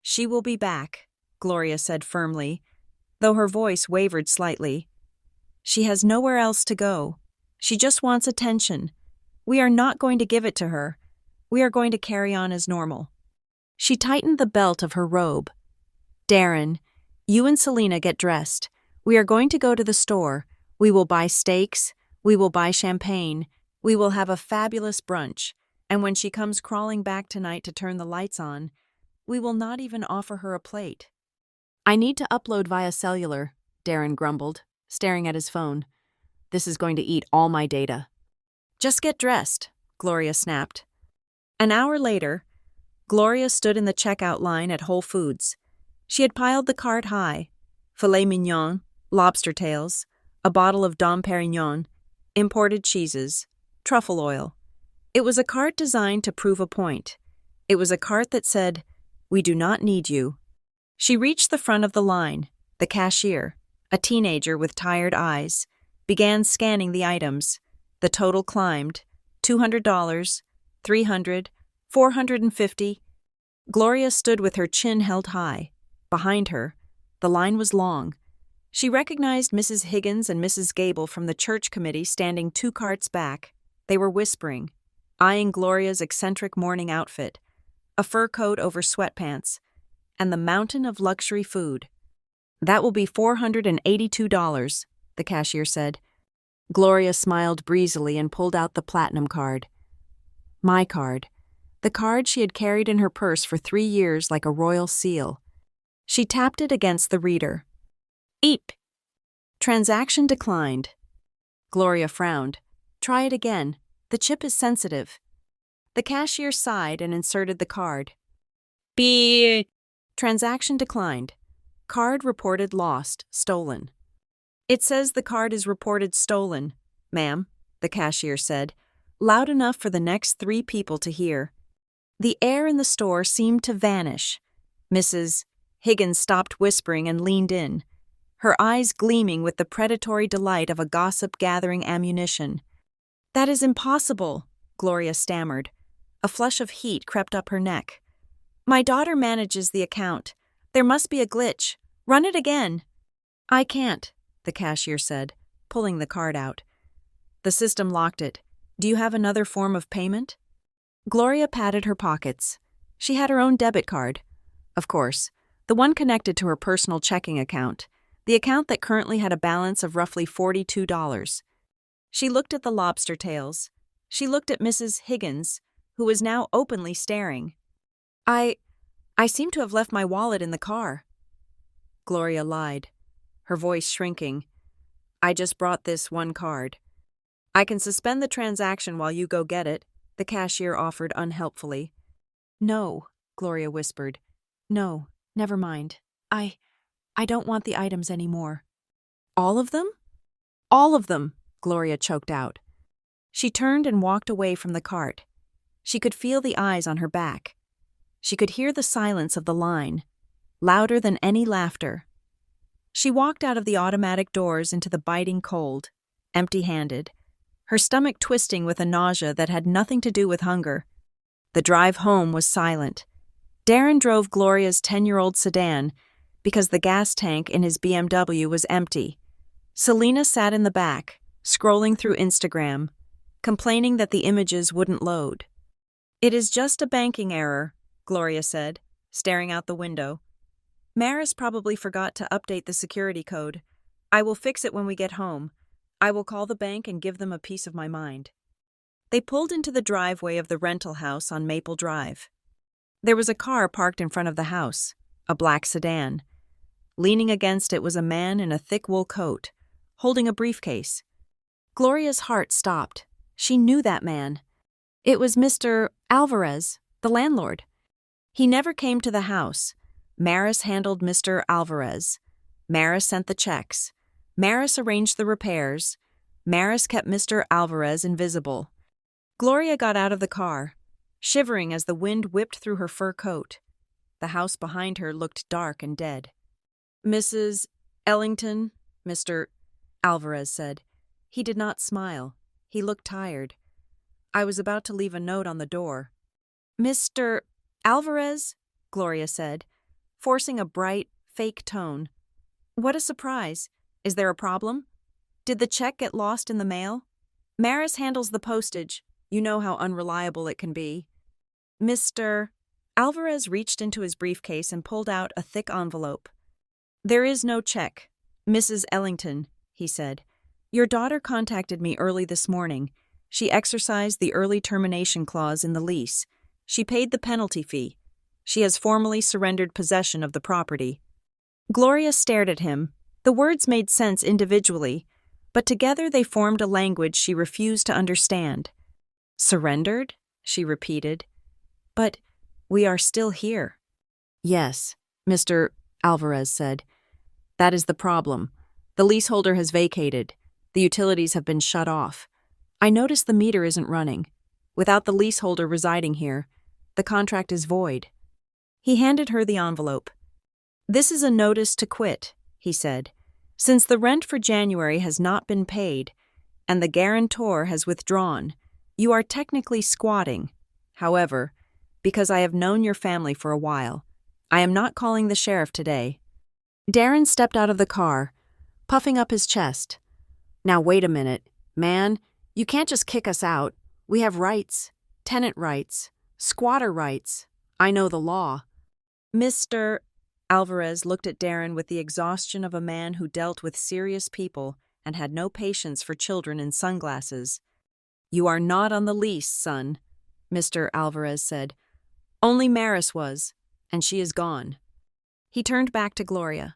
Speaker 1: She will be back, Gloria said firmly, though her voice wavered slightly. She has nowhere else to go. She just wants attention. We are not going to give it to her. We are going to carry on as normal. She tightened the belt of her robe. Darren, you and Selena get dressed. We are going to go to the store. We will buy steaks. We will buy champagne. We will have a fabulous brunch. And when she comes crawling back tonight to turn the lights on, we will not even offer her a plate. I need to upload via cellular, Darren grumbled, staring at his phone. This is going to eat all my data. Just get dressed, Gloria snapped. An hour later, Gloria stood in the checkout line at Whole Foods. She had piled the cart high: filet mignon, lobster tails, a bottle of Dom Perignon, imported cheeses, truffle oil. It was a cart designed to prove a point. It was a cart that said, "We do not need you." She reached the front of the line. The cashier, a teenager with tired eyes, began scanning the items. The total climbed: $200, $300, $450. Gloria stood with her chin held high. Behind her, the line was long. She recognized Mrs. Higgins and Mrs. Gable from the church committee standing 2 carts back. They were whispering, eyeing Gloria's eccentric morning outfit, a fur coat over sweatpants, and the mountain of luxury food. That will be $482, the cashier said. Gloria smiled breezily and pulled out the platinum card. My card. The card she had carried in her purse for 3 years like a royal seal. She tapped it against the reader. Eep. Transaction declined. Gloria frowned. Try it again. The chip is sensitive. The cashier sighed and inserted the card. Beep. Transaction declined. Card reported lost, stolen. It says the card is reported stolen, ma'am, the cashier said, loud enough for the next 3 people to hear. The air in the store seemed to vanish. Mrs. Higgins stopped whispering and leaned in, her eyes gleaming with the predatory delight of a gossip gathering ammunition. That is impossible, Gloria stammered. A flush of heat crept up her neck. My daughter manages the account. There must be a glitch. Run it again. I can't, the cashier said, pulling the card out. The system locked it. Do you have another form of payment? Gloria patted her pockets. She had her own debit card. Of course, the one connected to her personal checking account, the account that currently had a balance of roughly $42. She looked at the lobster tails. She looked at Mrs. Higgins, who was now openly staring. I seem to have left my wallet in the car. Gloria lied, her voice shrinking. I just brought this one card. I can suspend the transaction while you go get it, the cashier offered unhelpfully. No, Gloria whispered. No, never mind. I don't want the items anymore. All of them? All of them, Gloria choked out. She turned and walked away from the cart. She could feel the eyes on her back. She could hear the silence of the line, louder than any laughter. She walked out of the automatic doors into the biting cold, empty-handed, her stomach twisting with a nausea that had nothing to do with hunger. The drive home was silent. Darren drove Gloria's 10-year-old sedan because the gas tank in his BMW was empty. Selena sat in the back, scrolling through Instagram. complaining that the images wouldn't load. "It is just a banking error," Gloria said, staring out the window. "Maris probably forgot to update the security code. I will fix it when we get home. I will call the bank and give them a piece of my mind." They pulled into the driveway of the rental house on Maple Drive. There was a car parked in front of the house, a black sedan. Leaning against it was a man in a thick wool coat, holding a briefcase. Gloria's heart stopped. She knew that man. It was Mr. Alvarez, the landlord. He never came to the house. Maris handled Mr. Alvarez. Maris sent the checks. Maris arranged the repairs. Maris kept Mr. Alvarez invisible. Gloria got out of the car, shivering as the wind whipped through her fur coat. The house behind her looked dark and dead. "Mrs. Ellington," Mr. Alvarez said. He did not smile. He looked tired. "I was about to leave a note on the door." "Mr. Alvarez," Gloria said, forcing a bright, fake tone. "What a surprise. Is there a problem? Did the check get lost in the mail? Maris handles the postage. You know how unreliable it can be." Mr. Alvarez reached into his briefcase and pulled out a thick envelope. "There is no check, Mrs. Ellington," he said. "Your daughter contacted me early this morning. She exercised the early termination clause in the lease. She paid the penalty fee. She has formally surrendered possession of the property." Gloria stared at him. The words made sense individually, but together they formed a language she refused to understand. "Surrendered?" she repeated. "But we are still here." "Yes," Mr. Alvarez said. "That is the problem. The leaseholder has vacated. The utilities have been shut off. I notice the meter isn't running. Without the leaseholder residing here, the contract is void." He handed her the envelope. "This is a notice to quit," he said. "Since the rent for January has not been paid, and the guarantor has withdrawn, you are technically squatting. However, because I have known your family for a while, I am not calling the sheriff today." Darren stepped out of the car, puffing up his chest. "Now wait a minute, man. You can't just kick us out. We have rights, tenant rights, squatter rights. I know the law." Mr. Alvarez looked at Darren with the exhaustion of a man who dealt with serious people and had no patience for children in sunglasses. "You are not on the lease, son," Mr. Alvarez said. "Only Maris was, and she is gone." He turned back to Gloria.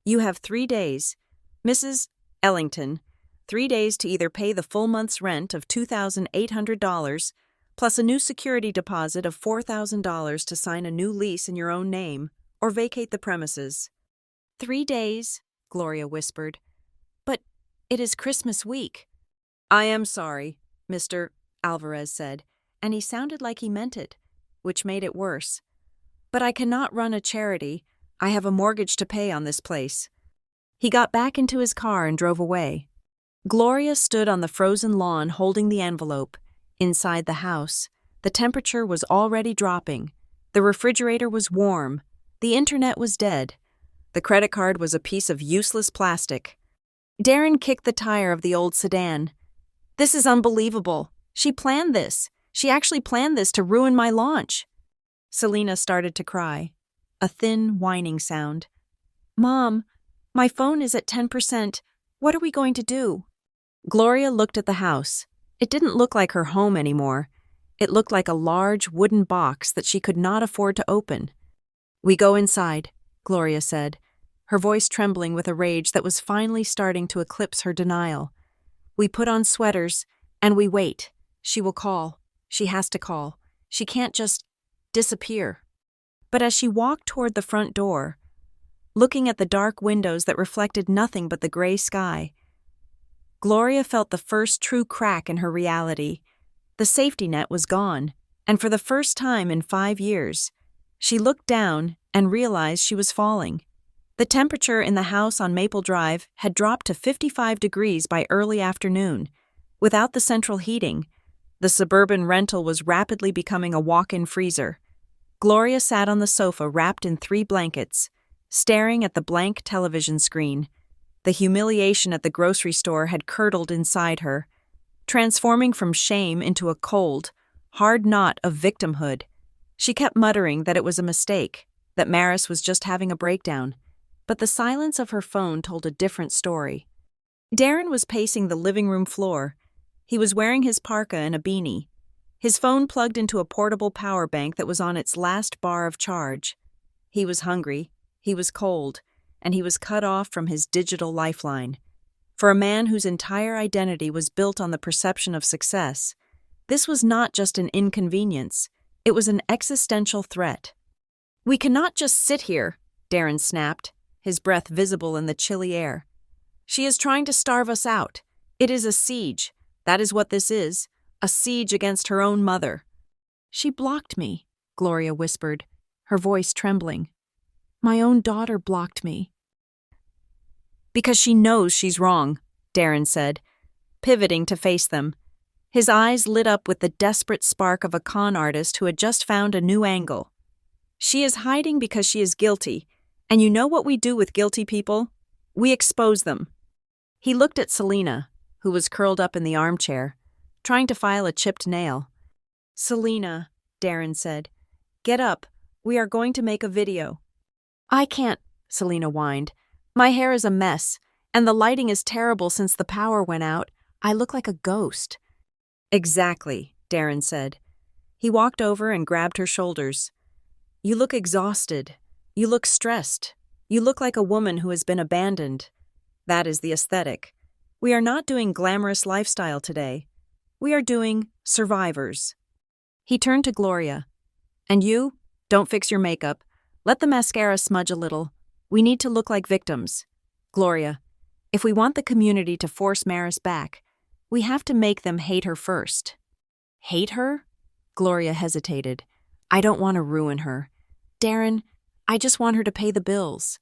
Speaker 1: "You have 3 days, Mrs. Ellington, 3 days to either pay the full month's rent of $2,800 plus a new security deposit of $4,000 to sign a new lease in your own name, or vacate the premises." 3 days, Gloria whispered. "But it is Christmas week." "I am sorry," Mr. Alvarez said, and he sounded like he meant it, which made it worse. "But I cannot run a charity. I have a mortgage to pay on this place." He got back into his car and drove away. Gloria stood on the frozen lawn holding the envelope. Inside the house, the temperature was already dropping. The refrigerator was warm. The internet was dead. The credit card was a piece of useless plastic. Darren kicked the tire of the old sedan. "This is unbelievable. She planned this. She actually planned this to ruin my launch." Selena started to cry. A thin, whining sound. "Mom, my phone is at 10%. What are we going to do?" Gloria looked at the house. It didn't look like her home anymore. It looked like a large wooden box that she could not afford to open. "We go inside," Gloria said, her voice trembling with a rage that was finally starting to eclipse her denial. "We put on sweaters, and we wait. She will call. She has to call. She can't just disappear." But as she walked toward the front door, looking at the dark windows that reflected nothing but the gray sky, Gloria felt the first true crack in her reality. The safety net was gone, and for the first time in 5 years, she looked down and realized she was falling. The temperature in the house on Maple Drive had dropped to 55 degrees by early afternoon. Without the central heating, the suburban rental was rapidly becoming a walk-in freezer. Gloria sat on the sofa wrapped in 3 blankets, staring at the blank television screen. The humiliation at the grocery store had curdled inside her. transforming from shame into a cold, hard knot of victimhood. She kept muttering that it was a mistake, that Maris was just having a breakdown. But the silence of her phone told a different story. Darren was pacing the living room floor. He was wearing his parka and a beanie, his phone plugged into a portable power bank that was on its last bar of charge. He was hungry, he was cold, and he was cut off from his digital lifeline. For a man whose entire identity was built on the perception of success, this was not just an inconvenience, it was an existential threat. "We cannot just sit here," Darren snapped, his breath visible in the chilly air. "She is trying to starve us out. It is a siege. That is what this is, a siege against her own mother." "She blocked me," Gloria whispered, her voice trembling. "My own daughter blocked me." "Because she knows she's wrong," Darren said, pivoting to face them. His eyes lit up with the desperate spark of a con artist who had just found a new angle. "She is hiding because she is guilty, and you know what we do with guilty people? We expose them." He looked at Selena, who was curled up in the armchair, trying to file a chipped nail. "Selena," Darren said, "get up. We are going to make a video." "I can't," Selena whined. "My hair is a mess, and the lighting is terrible since the power went out. I look like a ghost." "Exactly," Darren said. He walked over and grabbed her shoulders. "You look exhausted. You look stressed. You look like a woman who has been abandoned. That is the aesthetic. We are not doing glamorous lifestyle today. We are doing survivors." He turned to Gloria. "And you, don't fix your makeup. Let the mascara smudge a little. We need to look like victims. Gloria, if we want the community to force Maris back, we have to make them hate her first." "Hate her?" Gloria hesitated. "I don't want to ruin her. Darren, I just want her to pay the bills."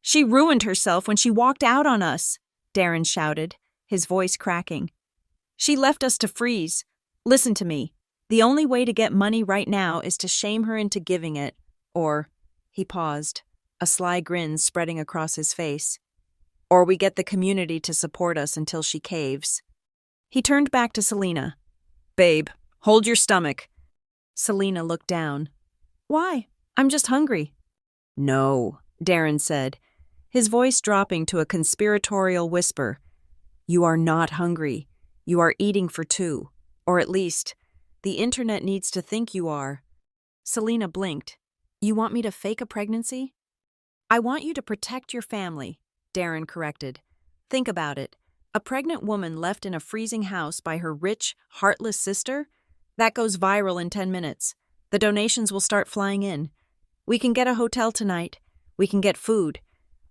Speaker 1: "She ruined herself when she walked out on us," Darren shouted, his voice cracking. "She left us to freeze. Listen to me. The only way to get money right now is to shame her into giving it, or," he paused, a sly grin spreading across his face, "or we get the community to support us until she caves." He turned back to Selena. "Babe, hold your stomach." Selena looked down. "Why? I'm just hungry." "No," Darren said, his voice dropping to a conspiratorial whisper. "You are not hungry. You are eating for two. Or at least, the internet needs to think you are." Selena blinked. "You want me to fake a pregnancy?" "I want you to protect your family," Darren corrected. "Think about it. A pregnant woman left in a freezing house by her rich, heartless sister? That goes viral in 10 minutes. The donations will start flying in. We can get a hotel tonight. We can get food.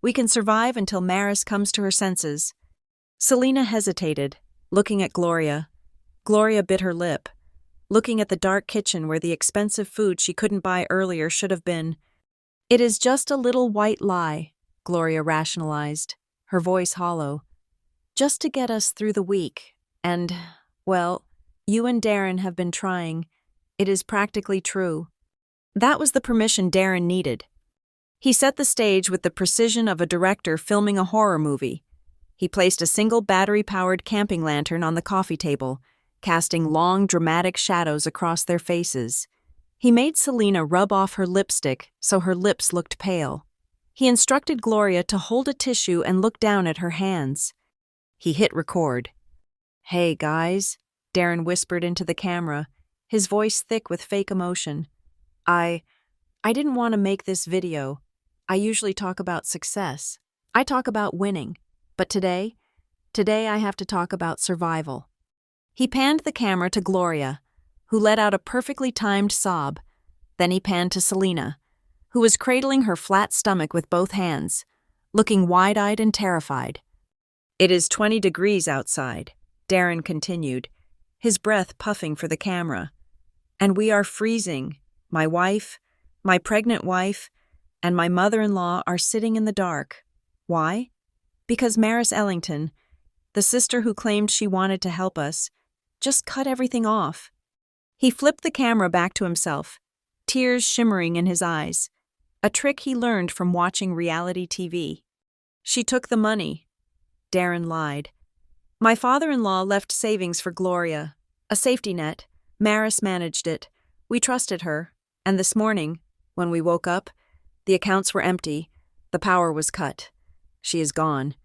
Speaker 1: We can survive until Maris comes to her senses." Selena hesitated, looking at Gloria. Gloria bit her lip, looking at the dark kitchen where the expensive food she couldn't buy earlier should have been. "It is just a little white lie," Gloria rationalized, her voice hollow. "Just to get us through the week. And, well, you and Darren have been trying. It is practically true." That was the permission Darren needed. He set the stage with the precision of a director filming a horror movie. He placed a single battery-powered camping lantern on the coffee table, casting long, dramatic shadows across their faces. He made Selena rub off her lipstick so her lips looked pale. He instructed Gloria to hold a tissue and look down at her hands. He hit record. "Hey, guys," Darren whispered into the camera, his voice thick with fake emotion. I didn't want to make this video. I usually talk about success. I talk about winning. But today I have to talk about survival." He panned the camera to Gloria, who let out a perfectly timed sob. Then he panned to Selena, who was cradling her flat stomach with both hands, looking wide-eyed and terrified. "It is 20 degrees outside," Darren continued, his breath puffing for the camera. "And we are freezing. My wife, my pregnant wife, and my mother-in-law are sitting in the dark. Why? Because Maris Ellington, the sister who claimed she wanted to help us, just cut everything off." He flipped the camera back to himself, tears shimmering in his eyes, a trick he learned from watching reality TV. "She took the money," Darren lied. My father-in-law left savings for Gloria, a safety net. Maris managed it. We trusted her, and this morning, when we woke up, the accounts were empty. The power was cut. She is gone.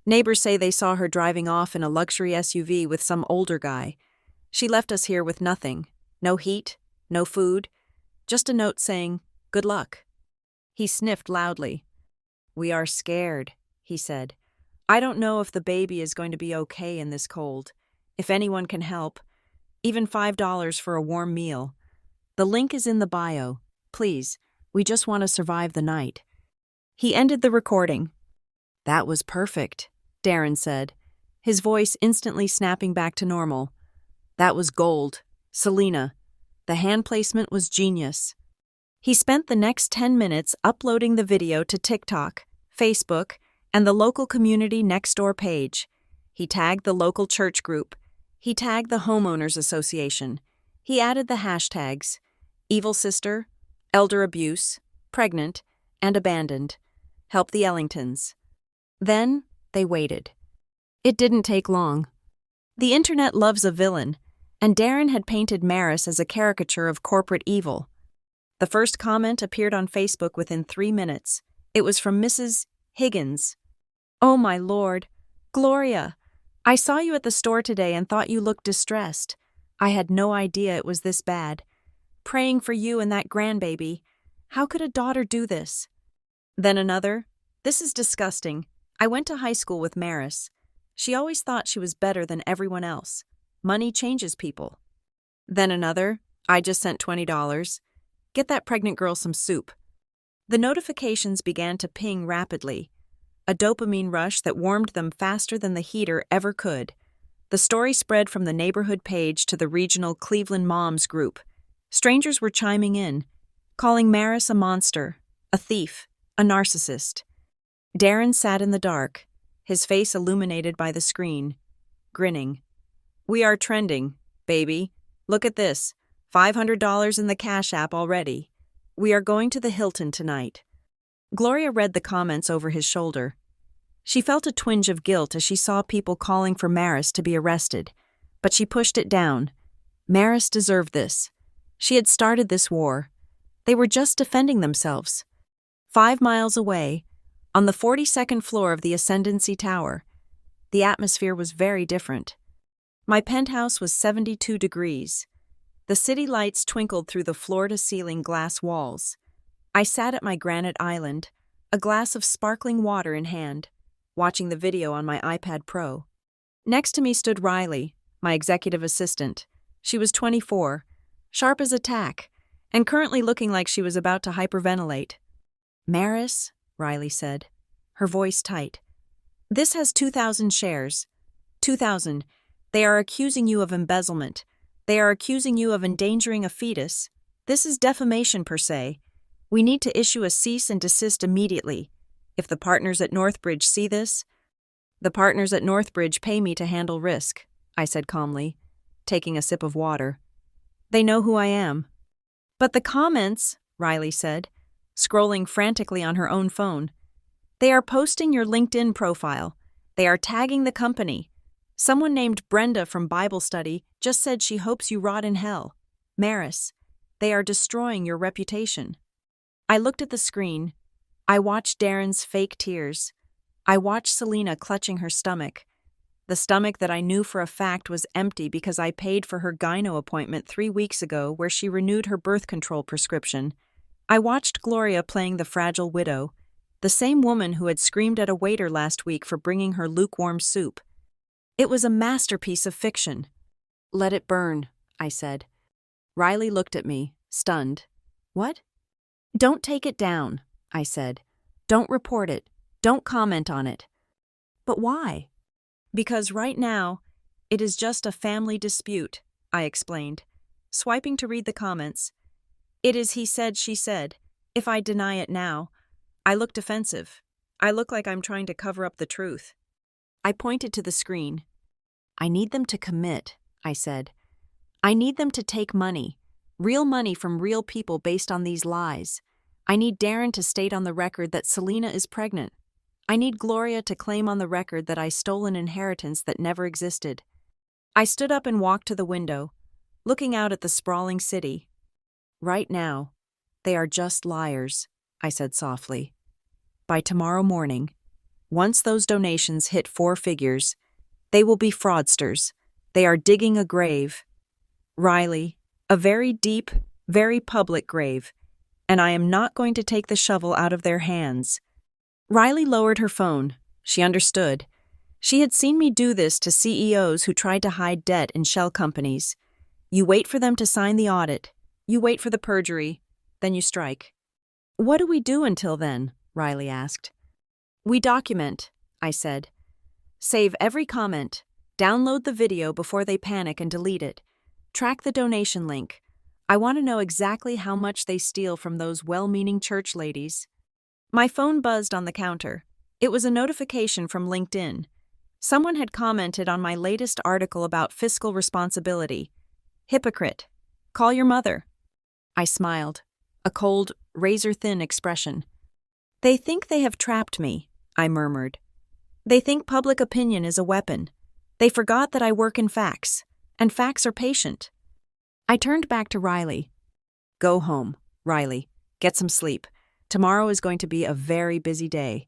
Speaker 1: Neighbors say they saw her driving off in a luxury SUV with some older guy. She left us here with nothing. No heat, no food, just a note saying, "Good luck." He sniffed loudly. "We are scared," he said. "I don't know if the baby is going to be okay in this cold. If anyone can help, even $5 for a warm meal. The link is in the bio. Please, we just want to survive the night." He ended the recording. "That was perfect," Darren said, his voice instantly snapping back to normal. "That was gold. Selena. The hand placement was genius." He spent the next 10 minutes uploading the video to TikTok, Facebook, and the local community next door page. He tagged the local church group. He tagged the homeowners association. He added the hashtags evil sister, elder abuse, pregnant, and abandoned. Help the Ellingtons. Then they waited. It didn't take long. The internet loves a villain, and Darren had painted Maris as a caricature of corporate evil. The first comment appeared on Facebook within 3 minutes. It was from Mrs. Higgins. "Oh my Lord. Gloria, I saw you at the store today and thought you looked distressed. I had no idea it was this bad. Praying for you and that grandbaby. How could a daughter do this?" Then another, "This is disgusting. I went to high school with Maris. She always thought she was better than everyone else. Money changes people." Then another, "I just sent $20. Get that pregnant girl some soup." The notifications began to ping rapidly, a dopamine rush that warmed them faster than the heater ever could. The story spread from the neighborhood page to the regional Cleveland Moms group. Strangers were chiming in, calling Maris a monster, a thief, a narcissist. Darren sat in the dark, his face illuminated by the screen, grinning. "We are trending, baby. Look at this. $500 in the Cash App already. We are going to the Hilton tonight." Gloria read the comments over his shoulder. She felt a twinge of guilt as she saw people calling for Maris to be arrested, but she pushed it down. Maris deserved this. She had started this war. They were just defending themselves. 5 miles away, on the 42nd floor of the Ascendancy Tower, the atmosphere was very different. My penthouse was 72 degrees. The city lights twinkled through the floor-to-ceiling glass walls. I sat at my granite island, a glass of sparkling water in hand, watching the video on my iPad Pro. Next to me stood Riley, my executive assistant. She was 24, sharp as a tack, and currently looking like she was about to hyperventilate. "Maris," Riley said, her voice tight. "This has 2,000 shares. 2,000. They are accusing you of embezzlement. They are accusing you of endangering a fetus. This is defamation per se. We need to issue a cease and desist immediately. If the partners at Northbridge see this..." "The partners at Northbridge pay me to handle risk," I said calmly, taking a sip of water. "They know who I am." "But the comments," Riley said, scrolling frantically on her own phone. "They are posting your LinkedIn profile. They are tagging the company. Someone named Brenda from Bible study just said she hopes you rot in hell. Maris, they are destroying your reputation." I looked at the screen. I watched Darren's fake tears. I watched Selena clutching her stomach. The stomach that I knew for a fact was empty because I paid for her gyno appointment 3 weeks ago where she renewed her birth control prescription. I watched Gloria playing the fragile widow, the same woman who had screamed at a waiter last week for bringing her lukewarm soup. It was a masterpiece of fiction. "Let it burn," I said. Riley looked at me, stunned. "What?" "Don't take it down," I said. "Don't report it. Don't comment on it." "But why?" "Because right now, it is just a family dispute," I explained, swiping to read the comments. "It is he said, she said. If I deny it now, I look defensive. I look like I'm trying to cover up the truth." I pointed to the screen. "I need them to commit," I said. "I need them to take money, real money from real people based on these lies. I need Darren to state on the record that Selena is pregnant. I need Gloria to claim on the record that I stole an inheritance that never existed. I stood up and walked to the window, looking out at the sprawling city. Right now, they are just liars, I said softly. By tomorrow morning, once those donations hit 4 figures, they will be fraudsters. They are digging a grave. Riley, a very deep, very public grave, and I am not going to take the shovel out of their hands. Riley lowered her phone. She understood. She had seen me do this to CEOs who tried to hide debt in shell companies. You wait for them to sign the audit. You wait for the perjury. Then you strike. What do we do until then? Riley asked. We document, I said. Save every comment. Download the video before they panic and delete it. Track the donation link. I want to know exactly how much they steal from those well-meaning church ladies. My phone buzzed on the counter. It was a notification from LinkedIn. Someone had commented on my latest article about fiscal responsibility. Hypocrite. Call your mother. I smiled, a cold, razor-thin expression. They think they have trapped me, I murmured. They think public opinion is a weapon. They forgot that I work in facts, and facts are patient. I turned back to Riley. Go home, Riley. Get some sleep. Tomorrow is going to be a very busy day.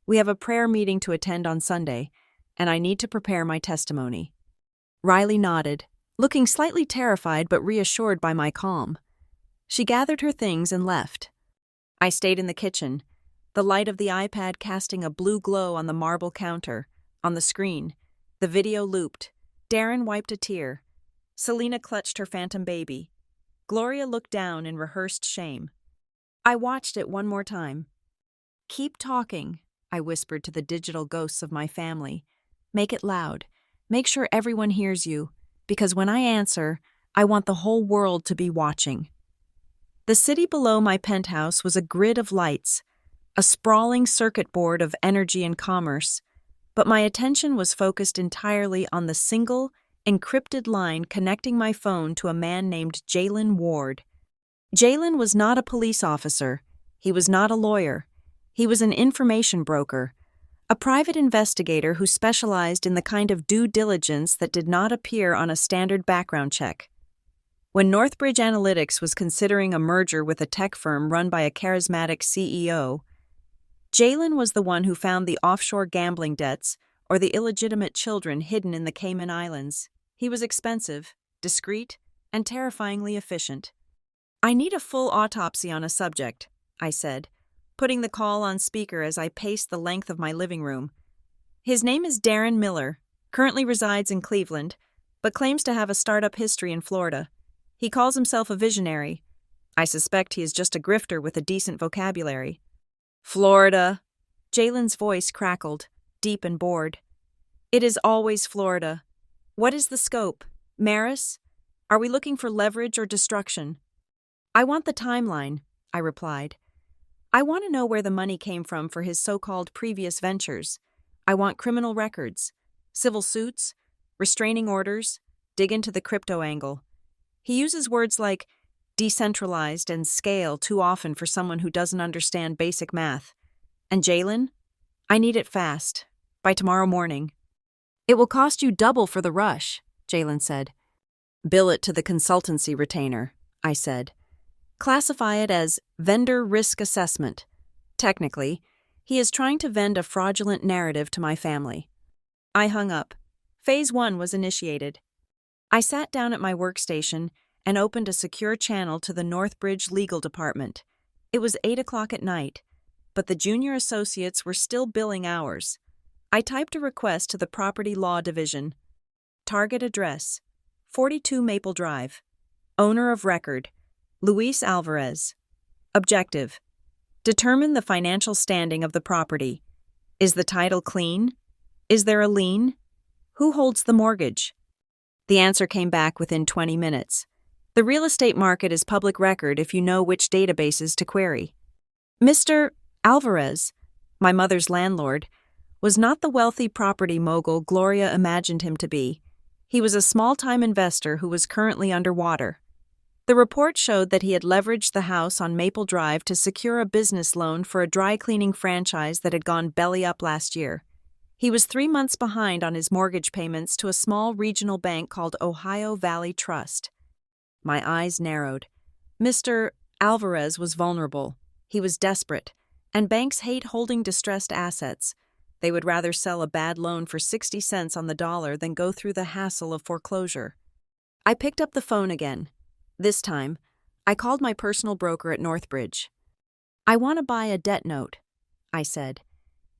Speaker 1: We have a prayer meeting to attend on Sunday, and I need to prepare my testimony. Riley nodded, looking slightly terrified but reassured by my calm. She gathered her things and left. I stayed in the kitchen, the light of the iPad casting a blue glow on the marble counter. On the screen, the video looped. Darren wiped a tear. Selena clutched her phantom baby. Gloria looked down in rehearsed shame. I watched it one more time. Keep talking, I whispered to the digital ghosts of my family. Make it loud. Make sure everyone hears you, because when I answer, I want the whole world to be watching. The city below my penthouse was a grid of lights, a sprawling circuit board of energy and commerce, but my attention was focused entirely on the single, encrypted line connecting my phone to a man named Jalen Ward. Jalen was not a police officer. He was not a lawyer. He was an information broker, a private investigator who specialized in the kind of due diligence that did not appear on a standard background check. When Northbridge Analytics was considering a merger with a tech firm run by a charismatic CEO, Jalen was the one who found the offshore gambling debts or the illegitimate children hidden in the Cayman Islands. He was expensive, discreet, and terrifyingly efficient. I need a full autopsy on a subject, I said, putting the call on speaker as I paced the length of my living room. His name is Darren Miller, currently resides in Cleveland, but claims to have a startup history in Florida. He calls himself a visionary. I suspect he is just a grifter with a decent vocabulary. Florida. Jalen's voice crackled, deep and bored. It is always Florida. What is the scope? Maris? Are we looking for leverage or destruction? I want the timeline, I replied. I want to know where the money came from for his so-called previous ventures. I want criminal records, civil suits, restraining orders, dig into the crypto angle. He uses words like decentralized and scale too often for someone who doesn't understand basic math. And Jalen? I need it fast, by tomorrow morning. It will cost you double for the rush, Jalen said. Bill it to the consultancy retainer, I said. Classify it as vendor risk assessment. Technically, he is trying to vend a fraudulent narrative to my family. I hung up. Phase 1 was initiated. I sat down at my workstation and opened a secure channel to the Northbridge Legal Department. It was 8 o'clock at night, but the junior associates were still billing hours. I typed a request to the Property Law Division. Target address, 42 Maple Drive. Owner of record, Luis Alvarez. Objective, determine the financial standing of the property. Is the title clean? Is there a lien? Who holds the mortgage? The answer came back within 20 minutes. The real estate market is public record if you know which databases to query. Mr. Alvarez, my mother's landlord, was not the wealthy property mogul Gloria imagined him to be. He was a small-time investor who was currently underwater. The report showed that he had leveraged the house on Maple Drive to secure a business loan for a dry cleaning franchise that had gone belly up last year. He was 3 months behind on his mortgage payments to a small regional bank called Ohio Valley Trust. My eyes narrowed. Mr. Alvarez was vulnerable. He was desperate. And banks hate holding distressed assets. They would rather sell a bad loan for 60 cents on the dollar than go through the hassle of foreclosure. I picked up the phone again. This time, I called my personal broker at Northbridge. "I want to buy a debt note," I said.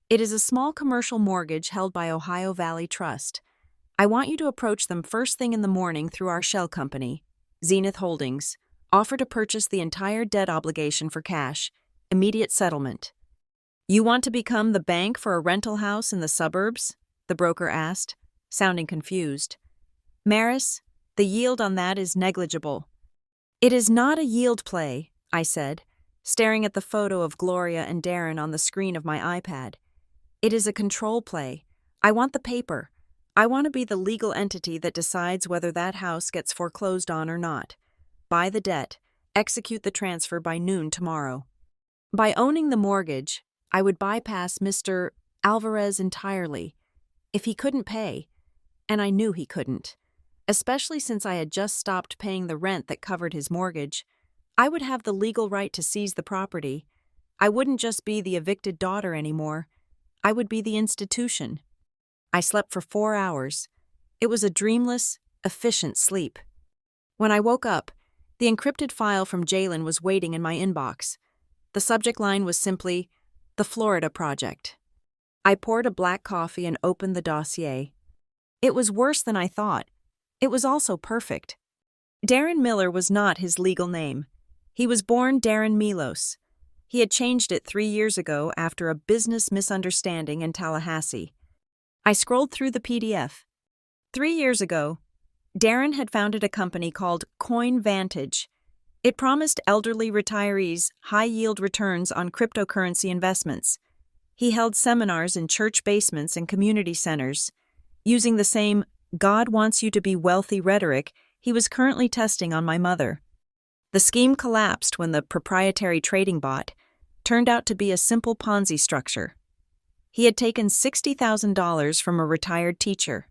Speaker 1: "It is a small commercial mortgage held by Ohio Valley Trust. I want you to approach them first thing in the morning through our shell company, Zenith Holdings. Offer to purchase the entire debt obligation for cash, immediate settlement." "You want to become the bank for a rental house in the suburbs?" the broker asked, sounding confused. "Maris, the yield on that is negligible." "It is not a yield play," I said, staring at the photo of Gloria and Darren on the screen of my iPad. "It is a control play. I want the paper. I want to be the legal entity that decides whether that house gets foreclosed on or not. Buy the debt, execute the transfer by noon tomorrow." By owning the mortgage, I would bypass Mr. Alvarez entirely. If he couldn't pay, and I knew he couldn't, especially since I had just stopped paying the rent that covered his mortgage, I would have the legal right to seize the property. I wouldn't just be the evicted daughter anymore. I would be the institution. I slept for 4 hours. It was a dreamless, efficient sleep. When I woke up, the encrypted file from Jalen was waiting in my inbox. The subject line was simply, "The Florida Project." I poured a black coffee and opened the dossier. It was worse than I thought. It was also perfect. Darren Miller was not his legal name. He was born Darren Milos. He had changed it 3 years ago after a business misunderstanding in Tallahassee. I scrolled through the PDF. 3 years ago, Darren had founded a company called Coin Vantage. It promised elderly retirees high-yield returns on cryptocurrency investments. He held seminars in church basements and community centers. Using the same "God wants you to be wealthy" rhetoric he was currently testing on my mother. The scheme collapsed when the proprietary trading bot turned out to be a simple Ponzi structure. He had taken $60,000 from a retired teacher.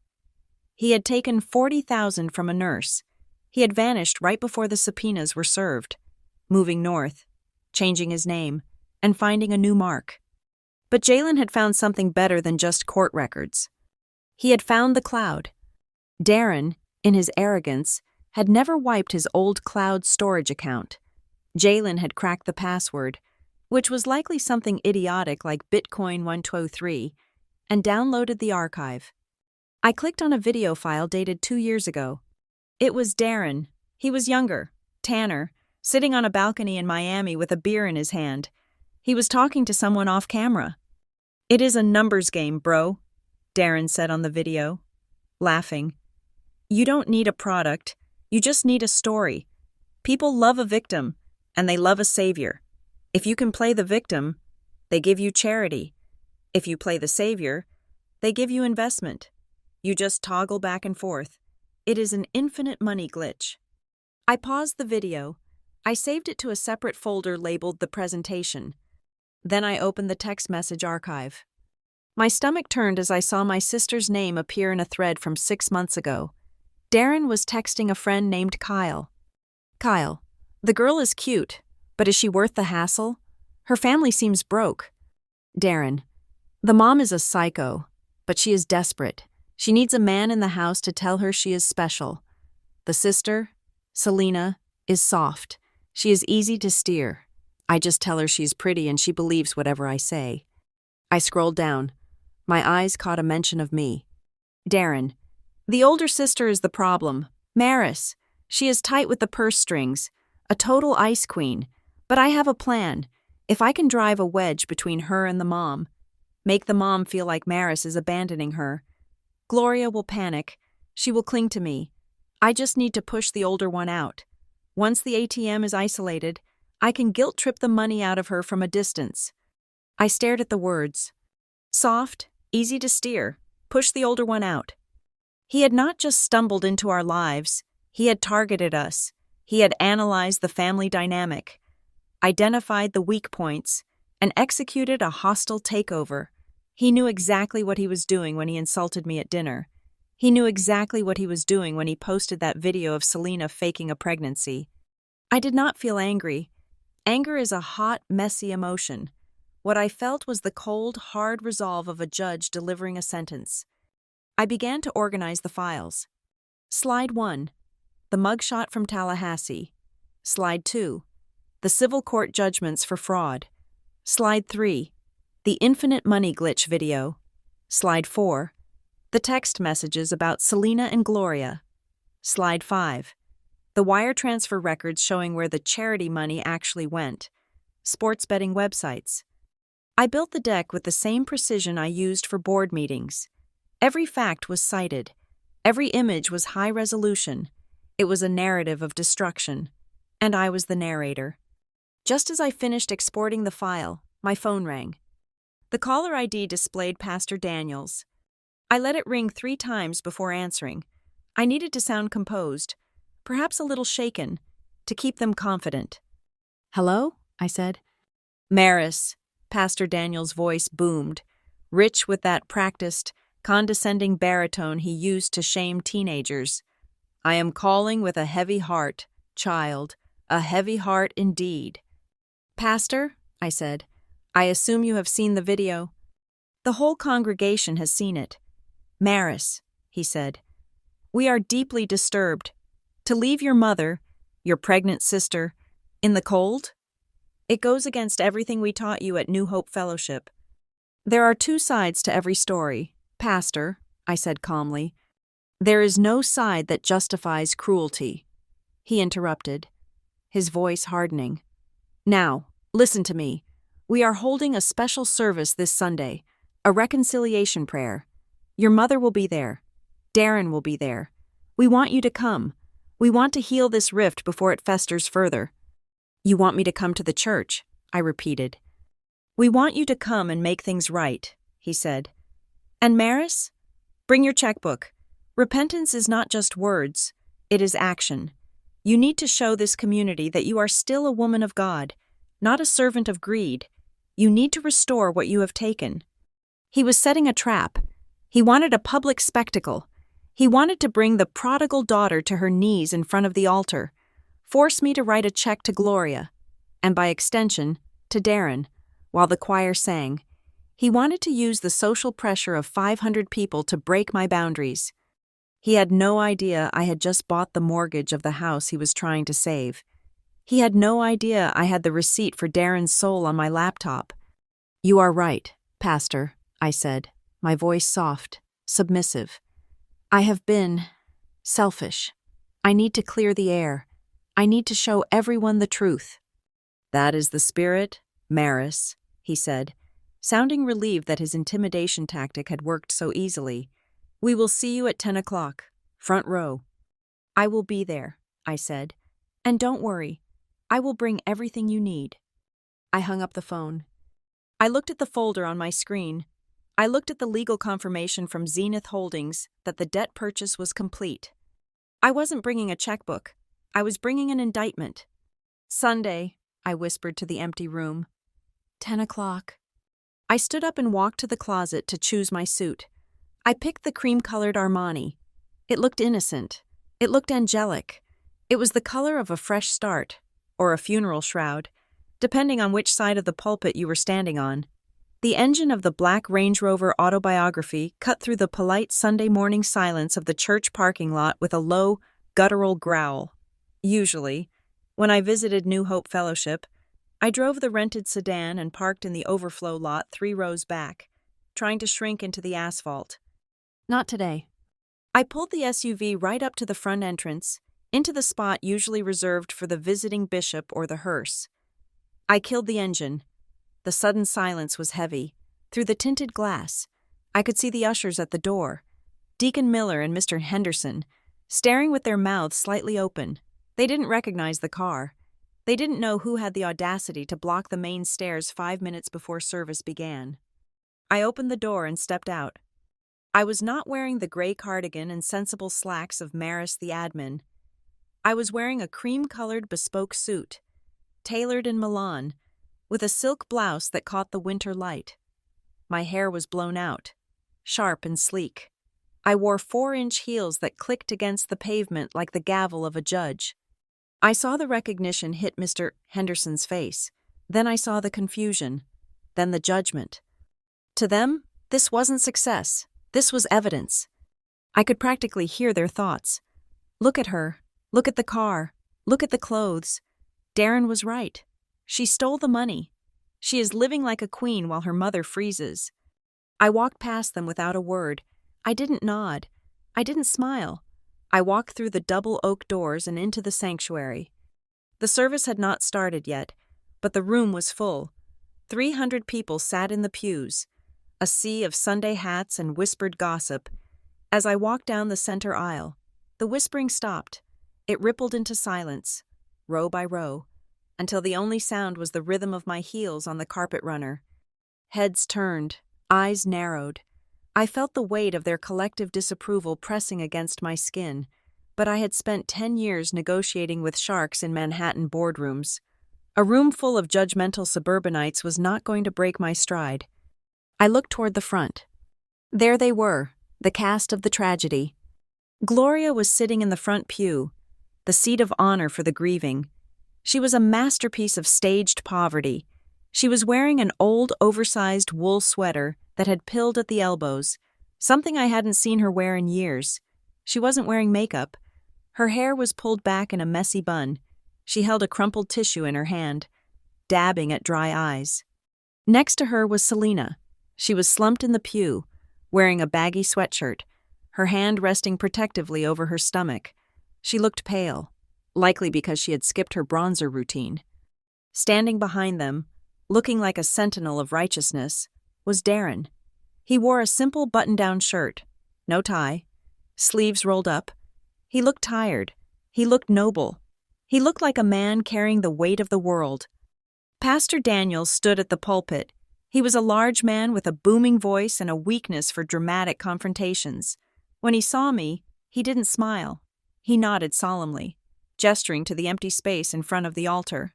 Speaker 1: He had taken $40,000 from a nurse. He had vanished right before the subpoenas were served, moving north, changing his name, and finding a new mark. But Jalen had found something better than just court records. He had found the cloud. Darren, in his arrogance, had never wiped his old cloud storage account. Jalen had cracked the password, which was likely something idiotic like Bitcoin 123, and downloaded the archive. I clicked on a video file dated 2 years ago. It was Darren. He was younger, tanner, sitting on a balcony in Miami with a beer in his hand. He was talking to someone off camera. "It is a numbers game, bro," Darren said on the video, laughing. "You don't need a product, you just need a story. People love a victim, and they love a savior. If you can play the victim, they give you charity. If you play the savior, they give you investment. You just toggle back and forth. It is an infinite money glitch." I paused the video. I saved it to a separate folder labeled "The Presentation." Then I opened the text message archive. My stomach turned as I saw my sister's name appear in a thread from 6 months ago. Darren was texting a friend named Kyle. "Kyle, the girl is cute, but is she worth the hassle? Her family seems broke." Darren, "The mom is a psycho, but she is desperate. She needs a man in the house to tell her she is special. The sister, Selena, is soft. She is easy to steer. I just tell her she's pretty and she believes whatever I say." I scrolled down. My eyes caught a mention of me. Darren, "The older sister is the problem. Maris. She is tight with the purse strings. A total ice queen. But I have a plan. If I can drive a wedge between her and the mom, make the mom feel like Maris is abandoning her, Gloria will panic. She will cling to me. I just need to push the older one out. Once the ATM is isolated, I can guilt-trip the money out of her from a distance." I stared at the words. Soft, easy to steer, push the older one out. He had not just stumbled into our lives, he had targeted us. He had analyzed the family dynamic, identified the weak points, and executed a hostile takeover. He knew exactly what he was doing when he insulted me at dinner. He knew exactly what he was doing when he posted that video of Selena faking a pregnancy. I did not feel angry. Anger is a hot, messy emotion. What I felt was the cold, hard resolve of a judge delivering a sentence. I began to organize the files. Slide 1. The mugshot from Tallahassee. Slide 2. The civil court judgments for fraud. Slide 3. The infinite money glitch video. Slide 4. The text messages about Selena and Gloria. Slide 5. The wire transfer records showing where the charity money actually went. Sports betting websites. I built the deck with the same precision I used for board meetings. Every fact was cited. Every image was high resolution. It was a narrative of destruction. And I was the narrator. Just as I finished exporting the file, my phone rang. The caller ID displayed Pastor Daniels. I let it ring 3 times before answering. I needed to sound composed, perhaps a little shaken, to keep them confident. "Hello?" I said. "Maris," Pastor Daniels' voice boomed, rich with that practiced, condescending baritone he used to shame teenagers. "I am calling with a heavy heart, child, a heavy heart indeed." "Pastor," I said, "I assume you have seen the video." "The whole congregation has seen it." "Maris," he said, "we are deeply disturbed. To leave your mother, your pregnant sister, in the cold? It goes against everything we taught you at New Hope Fellowship." "There are 2 sides to every story, Pastor," I said calmly. "There is no side that justifies cruelty." He interrupted, his voice hardening. "Now, listen to me. We are holding a special service this Sunday, a reconciliation prayer. Your mother will be there. Darren will be there. We want you to come. We want to heal this rift before it festers further." "You want me to come to the church?" I repeated. "We want you to come and make things right," he said. "And Maris, bring your checkbook. Repentance is not just words, it is action. You need to show this community that you are still a woman of God, not a servant of greed. You need to restore what you have taken." He was setting a trap. He wanted a public spectacle. He wanted to bring the prodigal daughter to her knees in front of the altar, force me to write a check to Gloria, and by extension, to Darren, while the choir sang. He wanted to use the social pressure of 500 people to break my boundaries. He had no idea I had just bought the mortgage of the house he was trying to save. He had no idea I had the receipt for Darren's soul on my laptop. "You are right, Pastor," I said, my voice soft, submissive. "I have been selfish. I need to clear the air. I need to show everyone the truth." "That is the spirit, Maris," he said, sounding relieved that his intimidation tactic had worked so easily. "We will see you at 10 o'clock, front row." "I will be there," I said. "And don't worry, I will bring everything you need." I hung up the phone. I looked at the folder on my screen. I looked at the legal confirmation from Zenith Holdings that the debt purchase was complete. I wasn't bringing a checkbook. I was bringing an indictment. "Sunday," I whispered to the empty room. 10 o'clock. I stood up and walked to the closet to choose my suit. I picked the cream-colored Armani. It looked innocent. It looked angelic. It was the color of a fresh start, or a funeral shroud, depending on which side of the pulpit you were standing on. The engine of the black Range Rover Autobiography cut through the polite Sunday morning silence of the church parking lot with a low, guttural growl. Usually, when I visited New Hope Fellowship, I drove the rented sedan and parked in the overflow lot 3 rows back, trying to shrink into the asphalt. Not today. I pulled the SUV right up to the front entrance, into the spot usually reserved for the visiting bishop or the hearse. I killed the engine. The sudden silence was heavy. Through the tinted glass, I could see the ushers at the door, Deacon Miller and Mr. Henderson, staring with their mouths slightly open. They didn't recognize the car. They didn't know who had the audacity to block the main stairs 5 minutes before service began. I opened the door and stepped out. I was not wearing the gray cardigan and sensible slacks of Maris the admin. I was wearing a cream-colored bespoke suit, tailored in Milan, with a silk blouse that caught the winter light. My hair was blown out, sharp and sleek. I wore 4-inch heels that clicked against the pavement like the gavel of a judge. I saw the recognition hit Mr. Henderson's face. Then I saw the confusion. Then the judgment. To them, this wasn't success. This was evidence. I could practically hear their thoughts. Look at her. Look at the car. Look at the clothes. Darren was right. She stole the money. She is living like a queen while her mother freezes. I walked past them without a word. I didn't nod. I didn't smile. I walked through the double oak doors and into the sanctuary. The service had not started yet, but the room was full. 300 people sat in the pews, a sea of Sunday hats and whispered gossip. As I walked down the center aisle, the whispering stopped. It rippled into silence, row by row, until the only sound was the rhythm of my heels on the carpet runner. Heads turned, eyes narrowed. I felt the weight of their collective disapproval pressing against my skin, but I had spent 10 years negotiating with sharks in Manhattan boardrooms. A room full of judgmental suburbanites was not going to break my stride. I looked toward the front. There they were, the cast of the tragedy. Gloria was sitting in the front pew, the seat of honor for the grieving. She was a masterpiece of staged poverty. She was wearing an old, oversized wool sweater that had pilled at the elbows, something I hadn't seen her wear in years. She wasn't wearing makeup. Her hair was pulled back in a messy bun. She held a crumpled tissue in her hand, dabbing at dry eyes. Next to her was Selena. She was slumped in the pew, wearing a baggy sweatshirt, her hand resting protectively over her stomach. She looked pale, likely because she had skipped her bronzer routine. Standing behind them, looking like a sentinel of righteousness, was Darren. He wore a simple button-down shirt, no tie, sleeves rolled up. He looked tired. He looked noble. He looked like a man carrying the weight of the world. Pastor Daniel stood at the pulpit. He was a large man with a booming voice and a weakness for dramatic confrontations. When he saw me, he didn't smile. He nodded solemnly, gesturing to the empty space in front of the altar.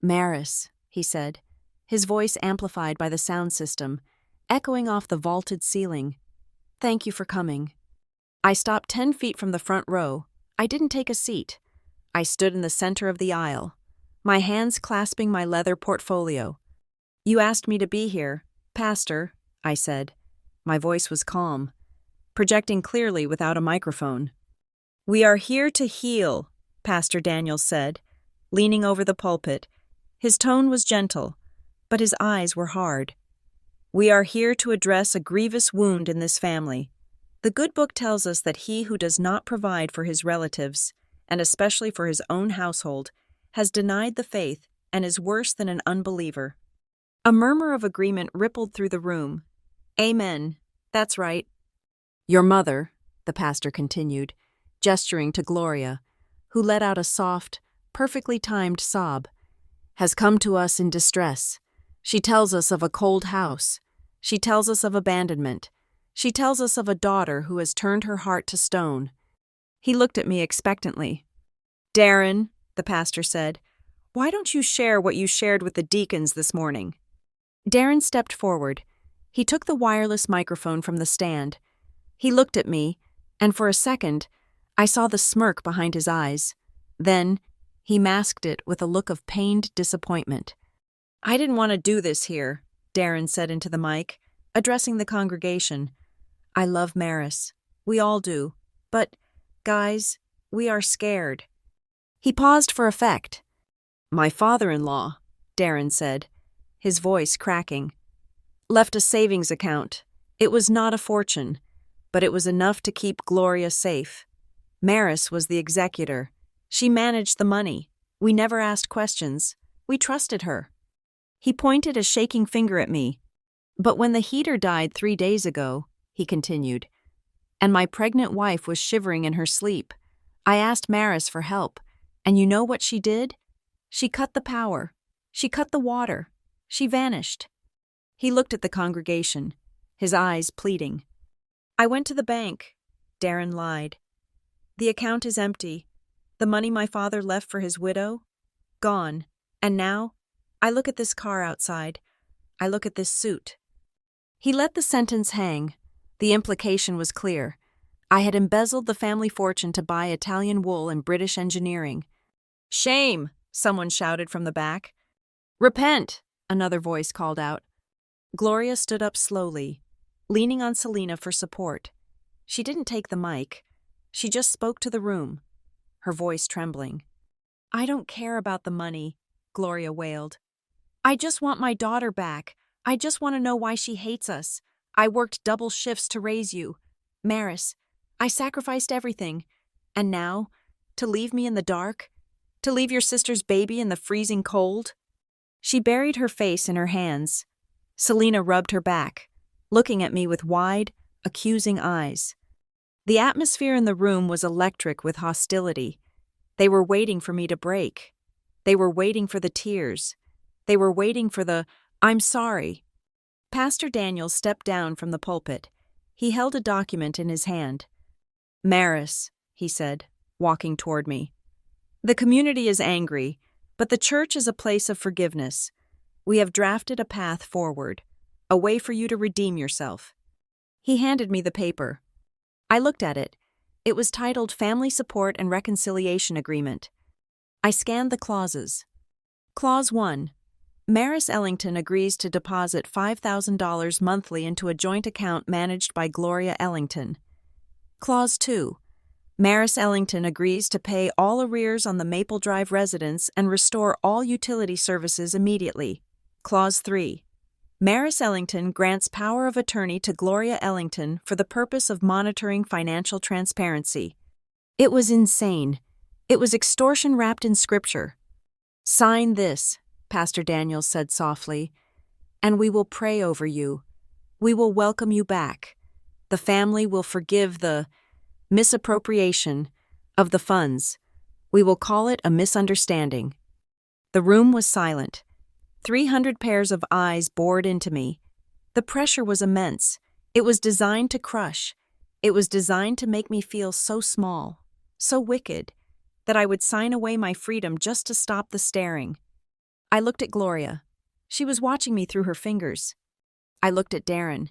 Speaker 1: "Maris," he said, his voice amplified by the sound system, echoing off the vaulted ceiling. "Thank you for coming." I stopped 10 feet from the front row. I didn't take a seat. I stood in the center of the aisle, my hands clasping my leather portfolio. "You asked me to be here, Pastor," I said. My voice was calm, projecting clearly without a microphone. "We are here to heal," Pastor Daniel said, leaning over the pulpit. His tone was gentle, but his eyes were hard. "We are here to address a grievous wound in this family. The good book tells us that he who does not provide for his relatives, and especially for his own household, has denied the faith and is worse than an unbeliever." A murmur of agreement rippled through the room. "Amen. That's right." "Your mother," the pastor continued, gesturing to Gloria, who let out a soft, perfectly timed sob, "has come to us in distress. She tells us of a cold house. She tells us of abandonment. She tells us of a daughter who has turned her heart to stone." He looked at me expectantly. "Darren," the pastor said, "why don't you share what you shared with the deacons this morning?" Darren stepped forward. He took the wireless microphone from the stand. He looked at me, and for a second, I saw the smirk behind his eyes. Then, he masked it with a look of pained disappointment. "I didn't want to do this here," Darren said into the mic, addressing the congregation. "I love Maris. We all do. But, guys, we are scared." He paused for effect. "My father-in-law," Darren said, his voice cracking, "left a savings account. It was not a fortune, but it was enough to keep Gloria safe. Maris was the executor. She managed the money. We never asked questions. We trusted her." He pointed a shaking finger at me. "But when the heater died 3 days ago," he continued, "and my pregnant wife was shivering in her sleep, I asked Maris for help, and you know what she did? She cut the power. She cut the water. She vanished." He looked at the congregation, his eyes pleading. "I went to the bank," Darren lied. "The account is empty. The money my father left for his widow? Gone. And now, I look at this car outside. I look at this suit. He let the sentence hang. The implication was clear. I had embezzled the family fortune to buy Italian wool and British engineering. "Shame!" someone shouted from the back. "Repent!" another voice called out. Gloria stood up slowly, leaning on Selena for support. She didn't take the mic. She just spoke to the room, her voice trembling. "I don't care about the money," Gloria wailed. "I just want my daughter back. I just want to know why she hates us. I worked double shifts to raise you. Maris, I sacrificed everything. And now, to leave me in the dark? To leave your sister's baby in the freezing cold?" She buried her face in her hands. Selena rubbed her back, looking at me with wide, accusing eyes. The atmosphere in the room was electric with hostility. They were waiting for me to break. They were waiting for the tears. They were waiting for the, "I'm sorry." Pastor Daniel stepped down from the pulpit. He held a document in his hand. "Maris," he said, walking toward me. "The community is angry, but the church is a place of forgiveness. We have drafted a path forward, a way for you to redeem yourself." He handed me the paper. I looked at it. It was titled Family Support and Reconciliation Agreement. I scanned the clauses. Clause 1. Maris Ellington agrees to deposit $5,000 monthly into a joint account managed by Gloria Ellington. Clause 2. Maris Ellington agrees to pay all arrears on the Maple Drive residence and restore all utility services immediately. Clause 3. Maris Ellington grants power of attorney to Gloria Ellington for the purpose of monitoring financial transparency. It was insane. It was extortion wrapped in scripture. "Sign this," Pastor Daniels said softly, "and we will pray over you. We will welcome you back. The family will forgive the misappropriation of the funds. We will call it a misunderstanding." The room was silent. 300 pairs of eyes bored into me. The pressure was immense. It was designed to crush. It was designed to make me feel so small, so wicked, that I would sign away my freedom just to stop the staring. I looked at Gloria. She was watching me through her fingers. I looked at Darren.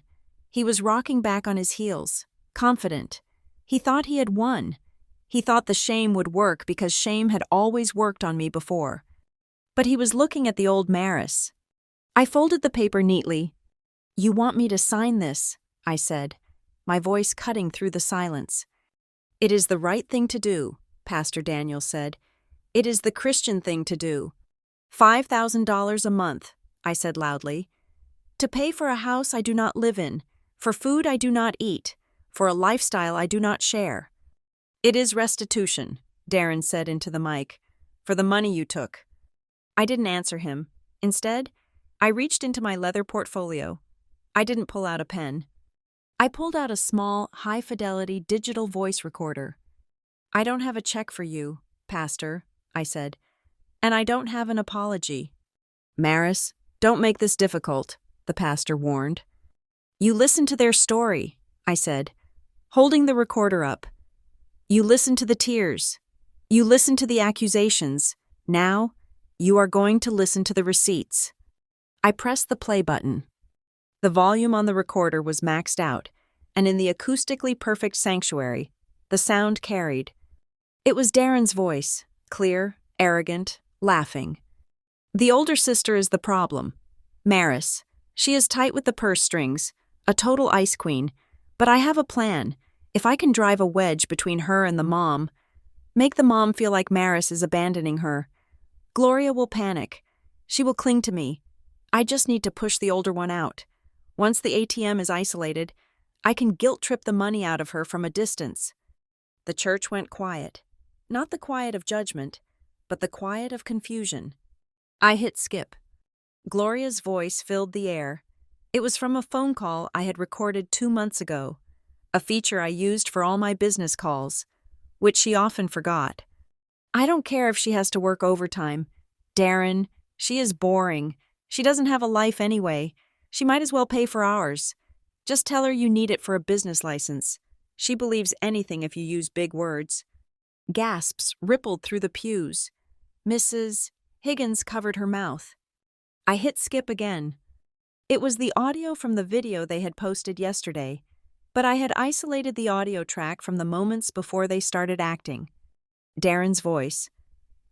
Speaker 1: He was rocking back on his heels, confident. He thought he had won. He thought the shame would work because shame had always worked on me before. But he was looking at the old Maris. I folded the paper neatly. "You want me to sign this," I said, my voice cutting through the silence. "It is the right thing to do," Pastor Daniel said. "It is the Christian thing to do. $5,000 a month," I said loudly. "To pay for a house I do not live in, for food I do not eat, for a lifestyle I do not share." "It is restitution," Darren said into the mic, "for the money you took." I didn't answer him. Instead, I reached into my leather portfolio. I didn't pull out a pen. I pulled out a small, high-fidelity digital voice recorder. "I don't have a check for you, Pastor," I said, "and I don't have an apology." "Maris, don't make this difficult," the pastor warned. "You listen to their story," I said, holding the recorder up. "You listen to the tears. You listen to the accusations. Now, you are going to listen to the receipts." I pressed the play button. The volume on the recorder was maxed out, and in the acoustically perfect sanctuary, the sound carried. It was Darren's voice, clear, arrogant, laughing. "The older sister is the problem. Maris. She is tight with the purse strings, a total ice queen, but I have a plan. If I can drive a wedge between her and the mom, make the mom feel like Maris is abandoning her, Gloria will panic. She will cling to me. I just need to push the older one out. Once the ATM is isolated, I can guilt-trip the money out of her from a distance." The church went quiet. Not the quiet of judgment, but the quiet of confusion. I hit skip. Gloria's voice filled the air. It was from a phone call I had recorded 2 months ago, a feature I used for all my business calls, which she often forgot. "I don't care if she has to work overtime. Darren, she is boring. She doesn't have a life anyway. She might as well pay for ours. Just tell her you need it for a business license. She believes anything if you use big words." Gasps rippled through the pews. Mrs. Higgins covered her mouth. I hit skip again. It was the audio from the video they had posted yesterday, but I had isolated the audio track from the moments before they started acting. Darren's voice.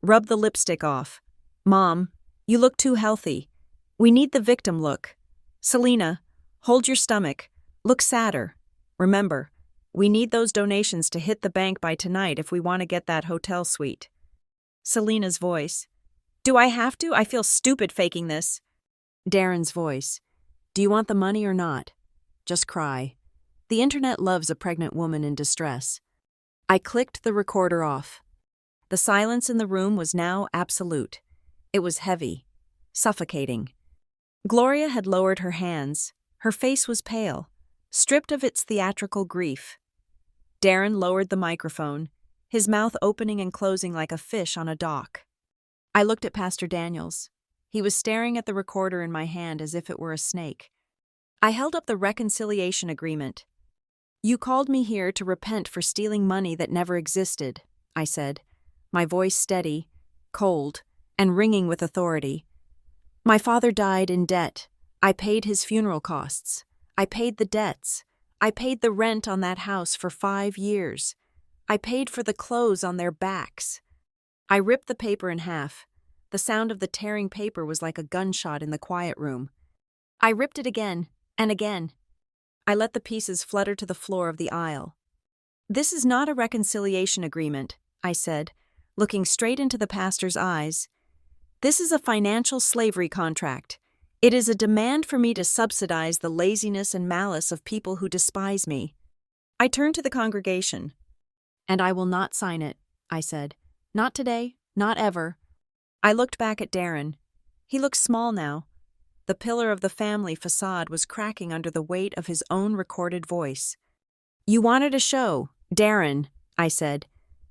Speaker 1: Rub the lipstick off. Mom, you look too healthy. We need the victim look. Selena, hold your stomach. Look sadder. Remember, we need those donations to hit the bank by tonight if we want to get that hotel suite. Selena's voice. Do I have to? I feel stupid faking this. Darren's voice. Do you want the money or not? Just cry. The internet loves a pregnant woman in distress. I clicked the recorder off. The silence in the room was now absolute. It was heavy, suffocating. Gloria had lowered her hands. Her face was pale, stripped of its theatrical grief. Darren lowered the microphone, his mouth opening and closing like a fish on a dock. I looked at Pastor Daniels. He was staring at the recorder in my hand as if it were a snake. I held up the reconciliation agreement. You called me here to repent for stealing money that never existed, I said, my voice steady, cold, and ringing with authority. My father died in debt. I paid his funeral costs. I paid the debts. I paid the rent on that house for 5 years. I paid for the clothes on their backs. I ripped the paper in half. The sound of the tearing paper was like a gunshot in the quiet room. I ripped it again and again. I let the pieces flutter to the floor of the aisle. This is not a reconciliation agreement, I said, looking straight into the pastor's eyes. This is a financial slavery contract. It is a demand for me to subsidize the laziness and malice of people who despise me. I turned to the congregation. And I will not sign it, I said. Not today, not ever. I looked back at Darren. He looked small now. The pillar of the family facade was cracking under the weight of his own recorded voice. You wanted a show, Darren, I said.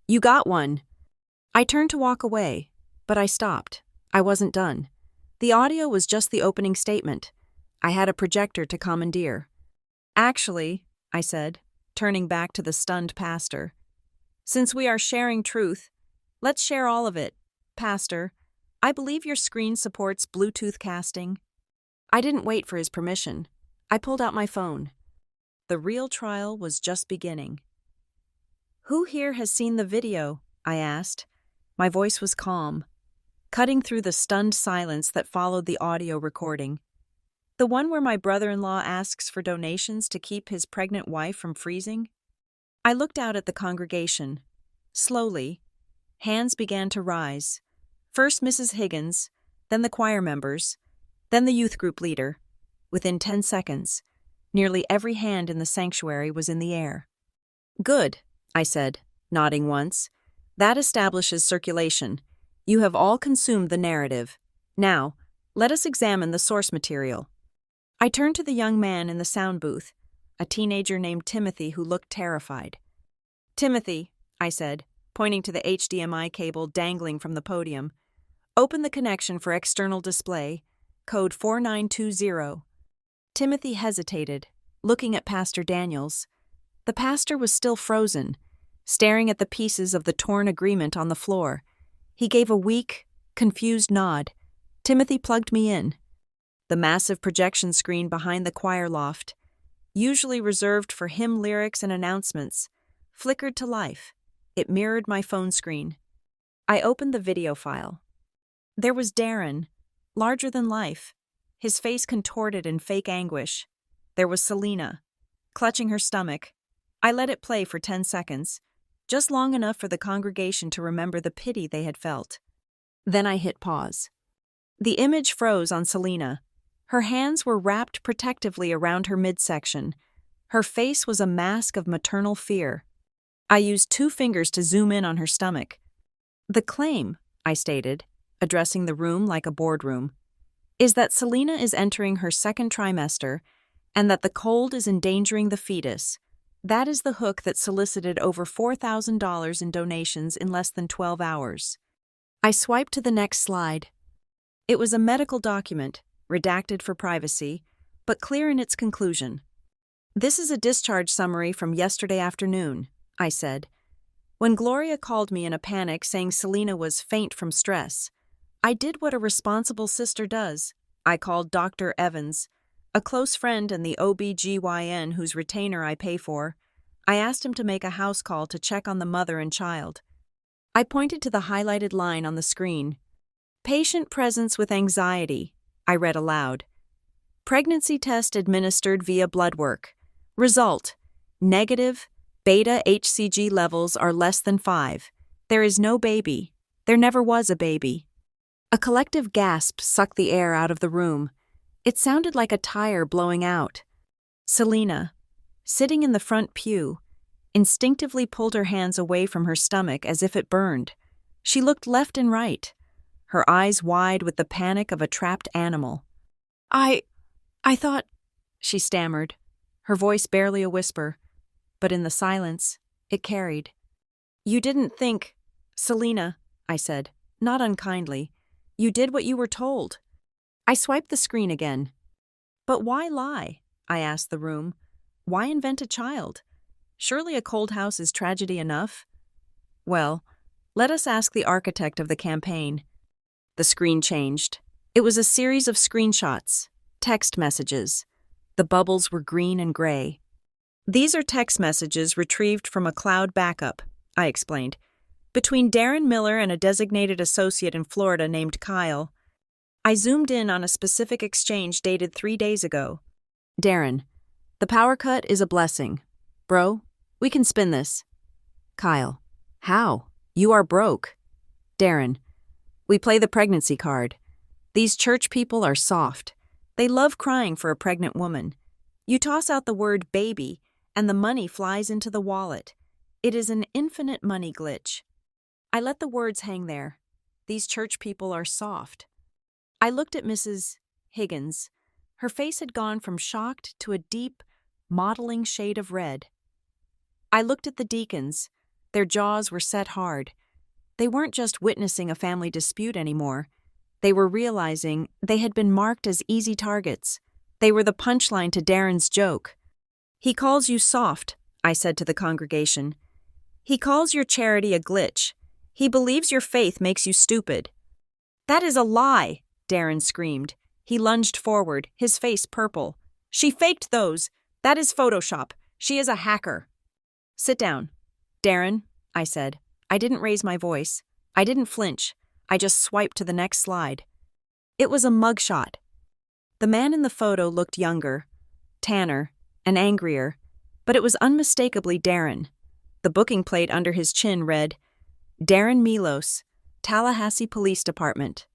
Speaker 1: You got one. I turned to walk away, but I stopped. I wasn't done. The audio was just the opening statement. I had a projector to commandeer. Actually, I said, turning back to the stunned pastor, since we are sharing truth, let's share all of it. Pastor, I believe your screen supports Bluetooth casting. I didn't wait for his permission. I pulled out my phone. The real trial was just beginning. Who here has seen the video? I asked. My voice was calm, cutting through the stunned silence that followed the audio recording. The one where my brother-in-law asks for donations to keep his pregnant wife from freezing? I looked out at the congregation. Slowly, hands began to rise. First Mrs. Higgins, then the choir members, then the youth group leader. Within 10 seconds, nearly every hand in the sanctuary was in the air. Good, I said, nodding once. That establishes circulation. You have all consumed the narrative. Now, let us examine the source material. I turned to the young man in the sound booth, a teenager named Timothy who looked terrified. Timothy, I said, pointing to the HDMI cable dangling from the podium, open the connection for external display, code 4920. Timothy hesitated, looking at Pastor Daniels. The pastor was still frozen, staring at the pieces of the torn agreement on the floor. He gave a weak, confused nod. Timothy plugged me in. The massive projection screen behind the choir loft, usually reserved for hymn lyrics and announcements, flickered to life. It mirrored my phone screen. I opened the video file. There was Darren, larger than life, his face contorted in fake anguish. There was Selena, clutching her stomach. I let it play for 10 seconds, just long enough for the congregation to remember the pity they had felt. Then I hit pause. The image froze on Selena. Her hands were wrapped protectively around her midsection. Her face was a mask of maternal fear. I used 2 fingers to zoom in on her stomach. The claim, I stated, addressing the room like a boardroom, is that Selena is entering her 2nd trimester and that the cold is endangering the fetus. That is the hook that solicited over $4,000 in donations in less than 12 hours. I swiped to the next slide. It was a medical document, redacted for privacy, but clear in its conclusion. This is a discharge summary from yesterday afternoon, I said. When Gloria called me in a panic saying Selena was faint from stress, I did what a responsible sister does. I called Dr. Evans, a close friend and the OB/GYN whose retainer I pay for. I asked him to make a house call to check on the mother and child. I pointed to the highlighted line on the screen. Patient presence with anxiety, I read aloud. Pregnancy test administered via blood work. Result: negative, beta HCG levels are less than 5. There is no baby. There never was a baby. A collective gasp sucked the air out of the room. It sounded like a tire blowing out. Selena, sitting in the front pew, instinctively pulled her hands away from her stomach as if it burned. She looked left and right, her eyes wide with the panic of a trapped animal. I thought, she stammered, her voice barely a whisper, but in the silence, it carried. You didn't think, Selena, I said, not unkindly. You did what you were told. I swiped the screen again. But why lie? I asked the room. Why invent a child? Surely a cold house is tragedy enough. Well, let us ask the architect of the campaign. The screen changed. It was a series of screenshots, text messages. The bubbles were green and gray. These are text messages retrieved from a cloud backup, I explained, between Darren Miller and a designated associate in Florida named Kyle. I zoomed in on a specific exchange dated 3 days ago. Darren, the power cut is a blessing. Bro, we can spin this. Kyle, how? You are broke. Darren, we play the pregnancy card. These church people are soft. They love crying for a pregnant woman. You toss out the word baby, and the money flies into the wallet. It is an infinite money glitch. I let the words hang there. These church people are soft. I looked at Mrs. Higgins. Her face had gone from shocked to a deep, mottling shade of red. I looked at the deacons. Their jaws were set hard. They weren't just witnessing a family dispute anymore. They were realizing they had been marked as easy targets. They were the punchline to Darren's joke. He calls you soft, I said to the congregation. He calls your charity a glitch. He believes your faith makes you stupid. That is a lie, Darren screamed. He lunged forward, his face purple. She faked those. That is Photoshop. She is a hacker. Sit down. Darren, I said. I didn't raise my voice. I didn't flinch. I just swiped to the next slide. It was a mugshot. The man in the photo looked younger, tanner, and angrier, but it was unmistakably Darren. The booking plate under his chin read, Darren Milos, Tallahassee Police Department.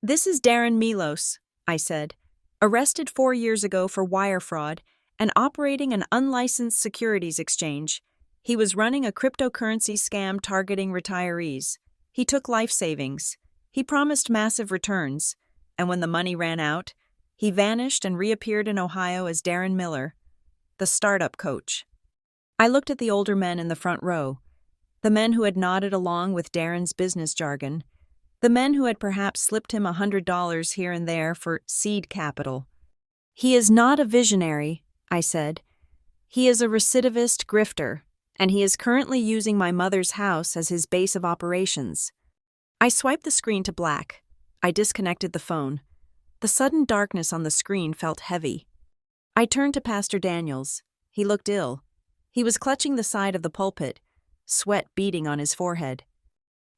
Speaker 1: This is Darren Milos, I said, arrested 4 years ago for wire fraud and operating an unlicensed securities exchange. He was running a cryptocurrency scam targeting retirees. He took life savings. He promised massive returns. And when the money ran out, he vanished and reappeared in Ohio as Darren Miller, the startup coach. I looked at the older men in the front row, the men who had nodded along with Darren's business jargon, the men who had perhaps slipped him $100 here and there for seed capital. He is not a visionary, I said. He is a recidivist grifter, and he is currently using my mother's house as his base of operations. I swiped the screen to black. I disconnected the phone. The sudden darkness on the screen felt heavy. I turned to Pastor Daniels. He looked ill. He was clutching the side of the pulpit, sweat beading on his forehead.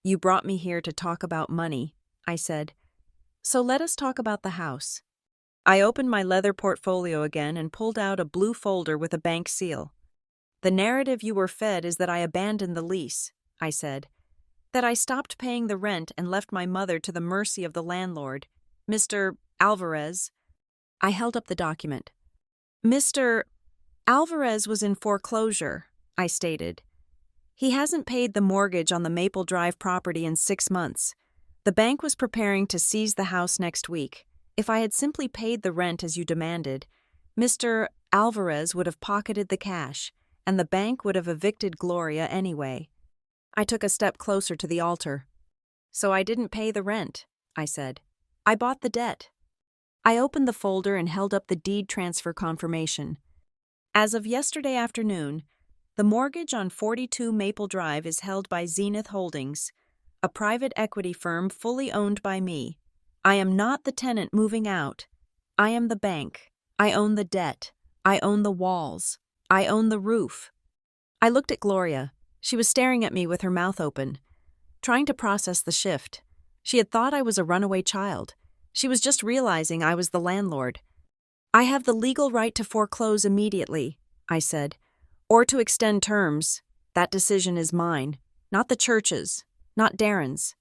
Speaker 1: You brought me here to talk about money, I said. So let us talk about the house. I opened my leather portfolio again and pulled out a blue folder with a bank seal. The narrative you were fed is that I abandoned the lease, I said. That I stopped paying the rent and left my mother to the mercy of the landlord, Mr. Alvarez. I held up the document. Mr. Alvarez was in foreclosure, I stated. He hasn't paid the mortgage on the Maple Drive property in 6 months. The bank was preparing to seize the house next week. If I had simply paid the rent as you demanded, Mr. Alvarez would have pocketed the cash, and the bank would have evicted Gloria anyway. I took a step closer to the altar. So I didn't pay the rent, I said. I bought the debt. I opened the folder and held up the deed transfer confirmation. As of yesterday afternoon, The mortgage on 42 Maple Drive is held by Zenith Holdings, a private equity firm fully owned by me. I am not the tenant moving out. I am the bank. I own the debt. I own the walls. I own the roof. I looked at Gloria. She was staring at me with her mouth open, trying to process the shift. She had thought I was a runaway child. She was just realizing I was the landlord. I have the legal right to foreclose immediately, I said, or to extend terms. That decision is mine, not the church's, not Darren's.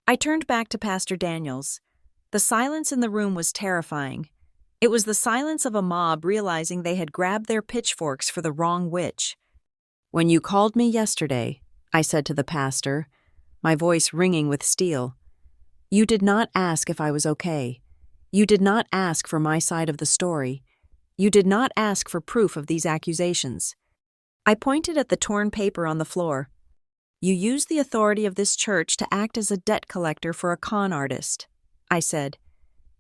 Speaker 1: I turned back to Pastor Daniels. The silence in the room was terrifying. It was the silence of a mob realizing they had grabbed their pitchforks for the wrong witch. "When you called me yesterday," I said to the pastor, my voice ringing with steel, "you did not ask if I was okay. You did not ask for my side of the story. You did not ask for proof of these accusations." I pointed at the torn paper on the floor. "You used the authority of this church to act as a debt collector for a con artist," I said.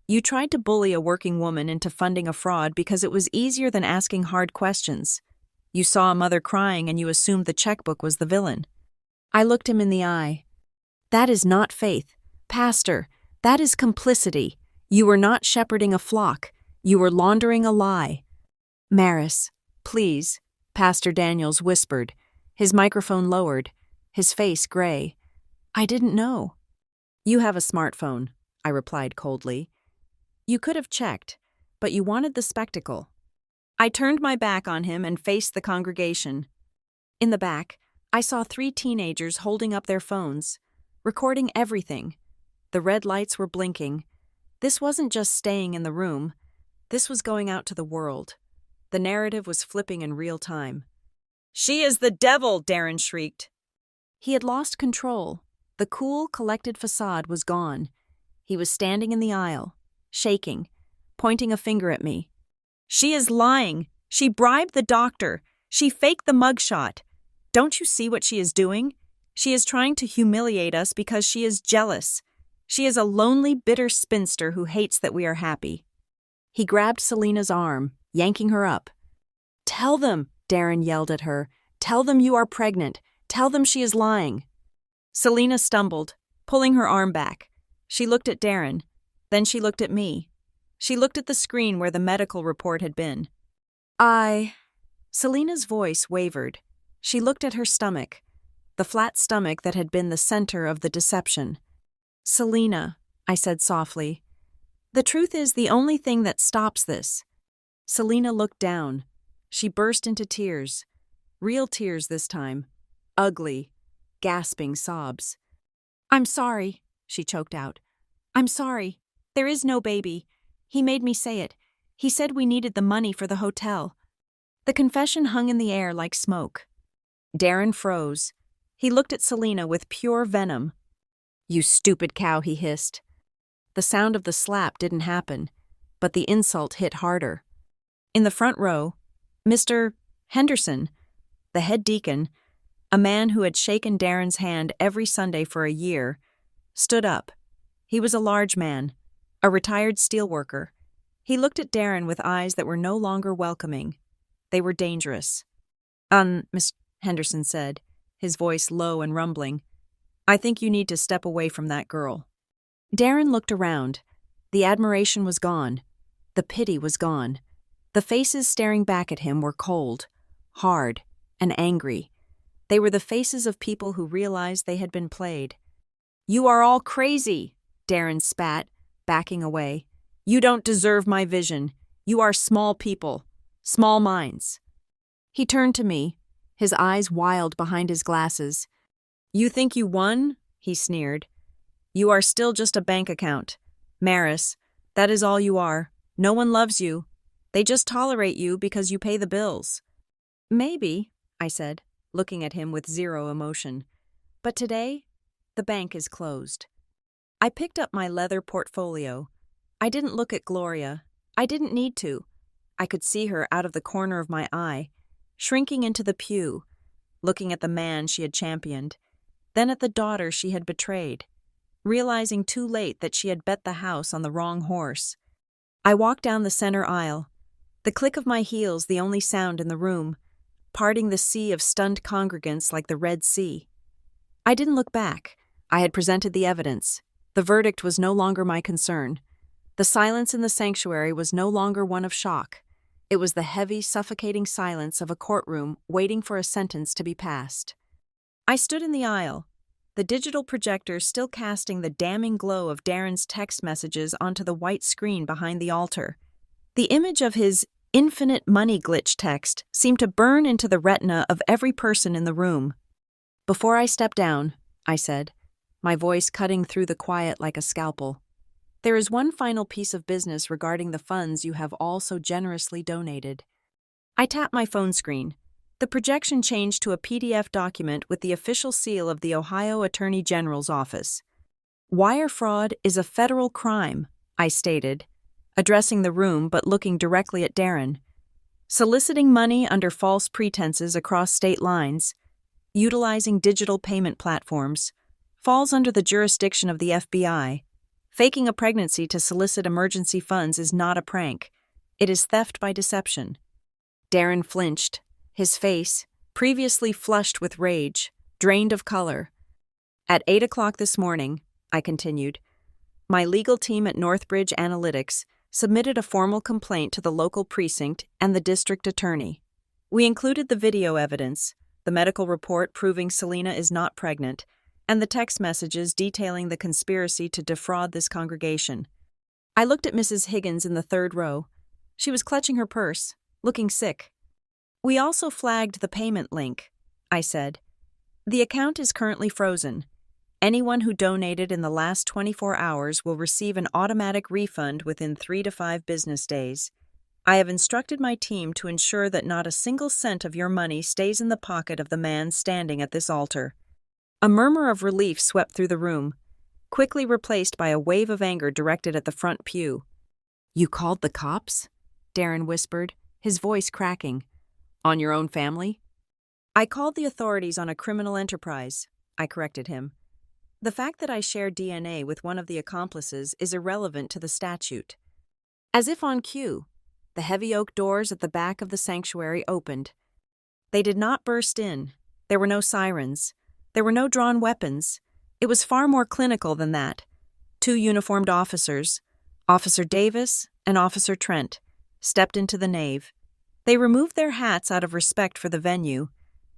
Speaker 1: "You tried to bully a working woman into funding a fraud because it was easier than asking hard questions. You saw a mother crying and you assumed the checkbook was the villain." I looked him in the eye. "That is not faith. Pastor, that is complicity. You were not shepherding a flock. You were laundering a lie." "Maris, please," Pastor Daniels whispered, his microphone lowered, his face gray. "I didn't know." "You have a smartphone," I replied coldly. "You could have checked, but you wanted the spectacle." I turned my back on him and faced the congregation. In the back, I saw 3 teenagers holding up their phones, recording everything. The red lights were blinking. This wasn't just staying in the room. This was going out to the world. The narrative was flipping in real time. "She is the devil!" Darren shrieked. He had lost control. The cool, collected facade was gone. He was standing in the aisle, shaking, pointing a finger at me. "She is lying. She bribed the doctor. She faked the mugshot. Don't you see what she is doing? She is trying to humiliate us because she is jealous. She is a lonely, bitter spinster who hates that we are happy." He grabbed Selena's arm, yanking her up. "Tell them," Darren yelled at her. "Tell them you are pregnant. Tell them she is lying." Selena stumbled, pulling her arm back. She looked at Darren. Then she looked at me. She looked at the screen where the medical report had been. Selena's voice wavered. She looked at her stomach, the flat stomach that had been the center of the deception. "Selena," I said softly, "the truth is the only thing that stops this." Selena looked down. She burst into tears. Real tears this time. Ugly, gasping sobs. "I'm sorry," she choked out. "I'm sorry. There is no baby. He made me say it. He said we needed the money for the hotel." The confession hung in the air like smoke. Darren froze. He looked at Selena with pure venom. "You stupid cow," he hissed. The sound of the slap didn't happen, but the insult hit harder. In the front row, Mr. Henderson, the head deacon, a man who had shaken Darren's hand every Sunday for a year, stood up. He was a large man, a retired steelworker. He looked at Darren with eyes that were no longer welcoming. They were dangerous. Miss Henderson said, his voice low and rumbling, "I think you need to step away from that girl." Darren looked around. The admiration was gone. The pity was gone. The faces staring back at him were cold, hard, and angry. They were the faces of people who realized they had been played. "You are all crazy," Darren spat, backing away. "You don't deserve my vision. You are small people, small minds." He turned to me, his eyes wild behind his glasses. "You think you won?" he sneered. "You are still just a bank account. Maris, that is all you are. No one loves you. They just tolerate you because you pay the bills." "Maybe," I said, looking at him with zero emotion. "But today, the bank is closed." I picked up my leather portfolio. I didn't look at Gloria. I didn't need to. I could see her out of the corner of my eye, shrinking into the pew, looking at the man she had championed, then at the daughter she had betrayed, realizing too late that she had bet the house on the wrong horse. I walked down the center aisle, the click of my heels the only sound in the room. parting the sea of stunned congregants like the Red Sea. I didn't look back. I had presented the evidence. The verdict was no longer my concern. The silence in the sanctuary was no longer one of shock. It was the heavy, suffocating silence of a courtroom waiting for a sentence to be passed. I stood in the aisle, the digital projector still casting the damning glow of Darren's text messages onto the white screen behind the altar. The image of his infinite money glitch text seemed to burn into the retina of every person in the room. "Before I step down," I said, my voice cutting through the quiet like a scalpel, "there is one final piece of business regarding the funds you have all so generously donated." I tapped my phone screen. The projection changed to a PDF document with the official seal of the Ohio Attorney General's office. "Wire fraud is a federal crime," I stated, addressing the room but looking directly at Darren. "Soliciting money under false pretenses across state lines, utilizing digital payment platforms, falls under the jurisdiction of the FBI. Faking a pregnancy to solicit emergency funds is not a prank. It is theft by deception." Darren flinched, his face, previously flushed with rage, drained of color. "At 8 o'clock this morning," I continued, "my legal team at Northbridge Analytics submitted a formal complaint to the local precinct and the district attorney. We included the video evidence, the medical report proving Selena is not pregnant, and the text messages detailing the conspiracy to defraud this congregation." I looked at Mrs. Higgins in the third row. She was clutching her purse, looking sick. "We also flagged the payment link," I said. "The account is currently frozen. Anyone who donated in the last 24 hours will receive an automatic refund within 3 to 5 business days. I have instructed my team to ensure that not a single cent of your money stays in the pocket of the man standing at this altar." A murmur of relief swept through the room, quickly replaced by a wave of anger directed at the front pew. "You called the cops?" Darren whispered, his voice cracking. "On your own family?" "I called the authorities on a criminal enterprise," I corrected him. "The fact that I share DNA with one of the accomplices is irrelevant to the statute." As if on cue, the heavy oak doors at the back of the sanctuary opened. They did not burst in. There were no sirens. There were no drawn weapons. It was far more clinical than that. 2 uniformed officers, Officer Davis and Officer Trent, stepped into the nave. They removed their hats out of respect for the venue,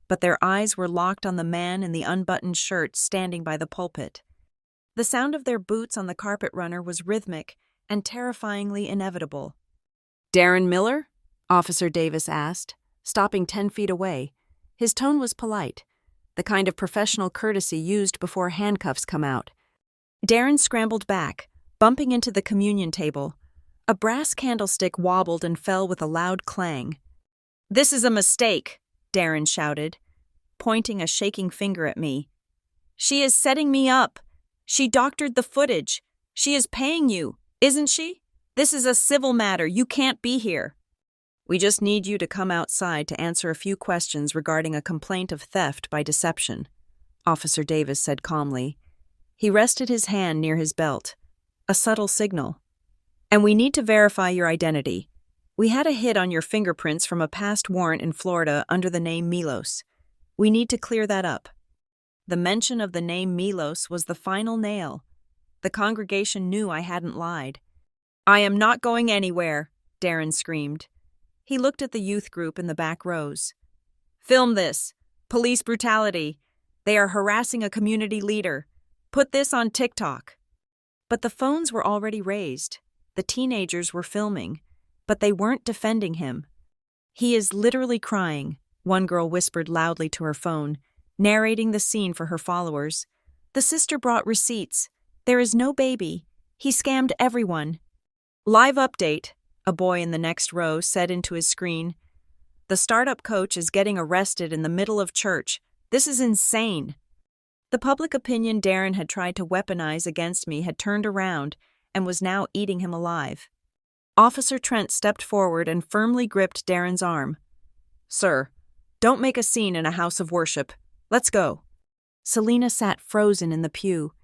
Speaker 1: but their eyes were locked on the man in the unbuttoned shirt standing by the pulpit. The sound of their boots on the carpet runner was rhythmic and terrifyingly inevitable. "Darren Miller?" Officer Davis asked, stopping 10 feet away. His tone was polite, the kind of professional courtesy used before handcuffs come out. Darren scrambled back, bumping into the communion table. A brass candlestick wobbled and fell with a loud clang. "This is a mistake," Darren shouted, pointing a shaking finger at me. "She is setting me up. She doctored the footage. She is paying you, isn't she? This is a civil matter. You can't be here." "We just need you to come outside to answer a few questions regarding a complaint of theft by deception," Officer Davis said calmly. He rested his hand near his belt, a subtle signal. "And we need to verify your identity. We had a hit on your fingerprints from a past warrant in Florida under the name Milos. We need to clear that up." The mention of the name Milos was the final nail. The congregation knew I hadn't lied. "I am not going anywhere," Darren screamed. He looked at the youth group in the back rows. "Film this. Police brutality. They are harassing a community leader. Put this on TikTok." But the phones were already raised. The teenagers were filming, but they weren't defending him. "He is literally crying," one girl whispered loudly to her phone, narrating the scene for her followers. "The sister brought receipts. There is no baby. He scammed everyone." "Live update," a boy in the next row said into his screen. "The startup coach is getting arrested in the middle of church. This is insane." The public opinion Darren had tried to weaponize against me had turned around and was now eating him alive. Officer Trent stepped forward and firmly gripped Darren's arm. "Sir, don't make a scene in a house of worship. Let's go." Selena sat frozen in the pew,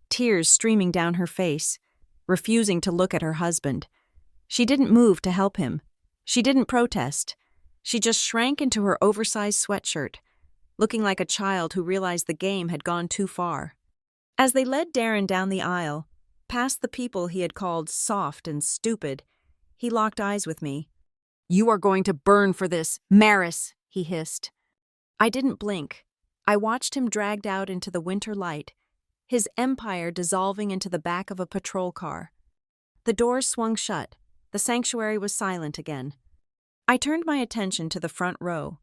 Speaker 1: tears streaming down her face, refusing to look at her husband. She didn't move to help him. She didn't protest. She just shrank into her oversized sweatshirt, looking like a child who realized the game had gone too far. As they led Darren down the aisle, past the people he had called soft and stupid, he locked eyes with me. "You are going to burn for this, Maris," he hissed. I didn't blink. I watched him dragged out into the winter light, his empire dissolving into the back of a patrol car. The doors swung shut. The sanctuary was silent again. I turned my attention to the front row,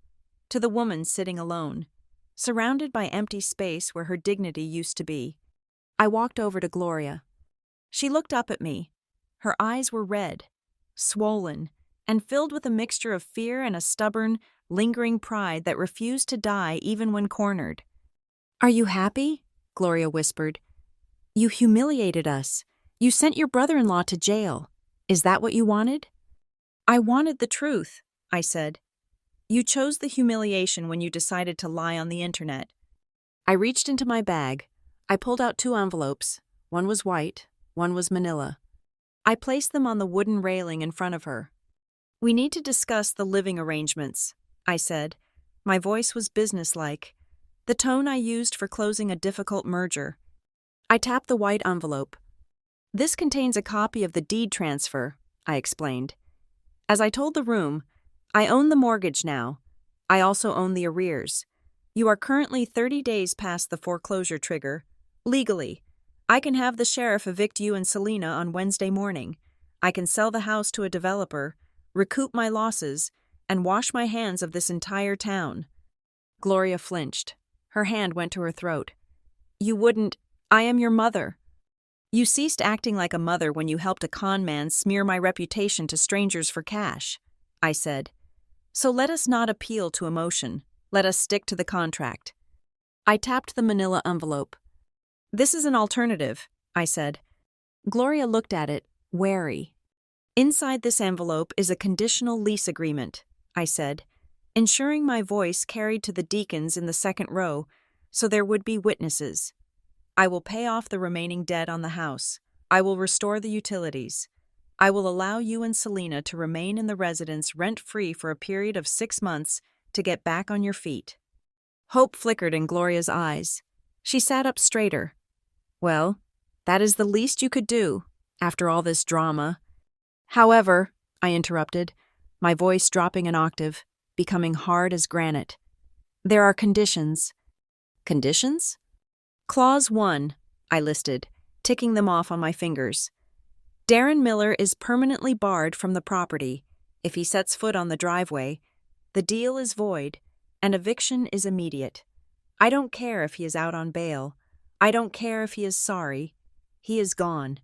Speaker 1: to the woman sitting alone, surrounded by empty space where her dignity used to be. I walked over to Gloria. She looked up at me. Her eyes were red, swollen, and filled with a mixture of fear and a stubborn, lingering pride that refused to die even when cornered. "Are you happy?" Gloria whispered. "You humiliated us. You sent your brother-in-law to jail. Is that what you wanted?" "I wanted the truth," I said. "You chose the humiliation when you decided to lie on the internet." I reached into my bag. I pulled out 2 envelopes. One was white, one was manila. I placed them on the wooden railing in front of her. "We need to discuss the living arrangements," I said. My voice was businesslike, the tone I used for closing a difficult merger. I tapped the white envelope. "This contains a copy of the deed transfer," I explained. As I told the room, "I own the mortgage now. I also own the arrears. You are currently 30 days past the foreclosure trigger. Legally, I can have the sheriff evict you and Selena on Wednesday morning. I can sell the house to a developer, recoup my losses, and wash my hands of this entire town." Gloria flinched. Her hand went to her throat. "You wouldn't. I am your mother." "You ceased acting like a mother when you helped a con man smear my reputation to strangers for cash," I said. "So let us not appeal to emotion. Let us stick to the contract." I tapped the manila envelope. "This is an alternative," I said. Gloria looked at it, wary. "Inside this envelope is a conditional lease agreement," I said, ensuring my voice carried to the deacons in the second row so there would be witnesses. "I will pay off the remaining debt on the house. I will restore the utilities. I will allow you and Selena to remain in the residence rent-free for a period of 6 months to get back on your feet." Hope flickered in Gloria's eyes. She sat up straighter. "Well, that is the least you could do, after all this drama." "However," I interrupted, my voice dropping an octave, becoming hard as granite, "there are conditions." "Conditions?" "Clause 1, I listed, ticking them off on my fingers. "Darren Miller is permanently barred from the property. If he sets foot on the driveway, the deal is void, and eviction is immediate. I don't care if he is out on bail. I don't care if he is sorry. He is gone."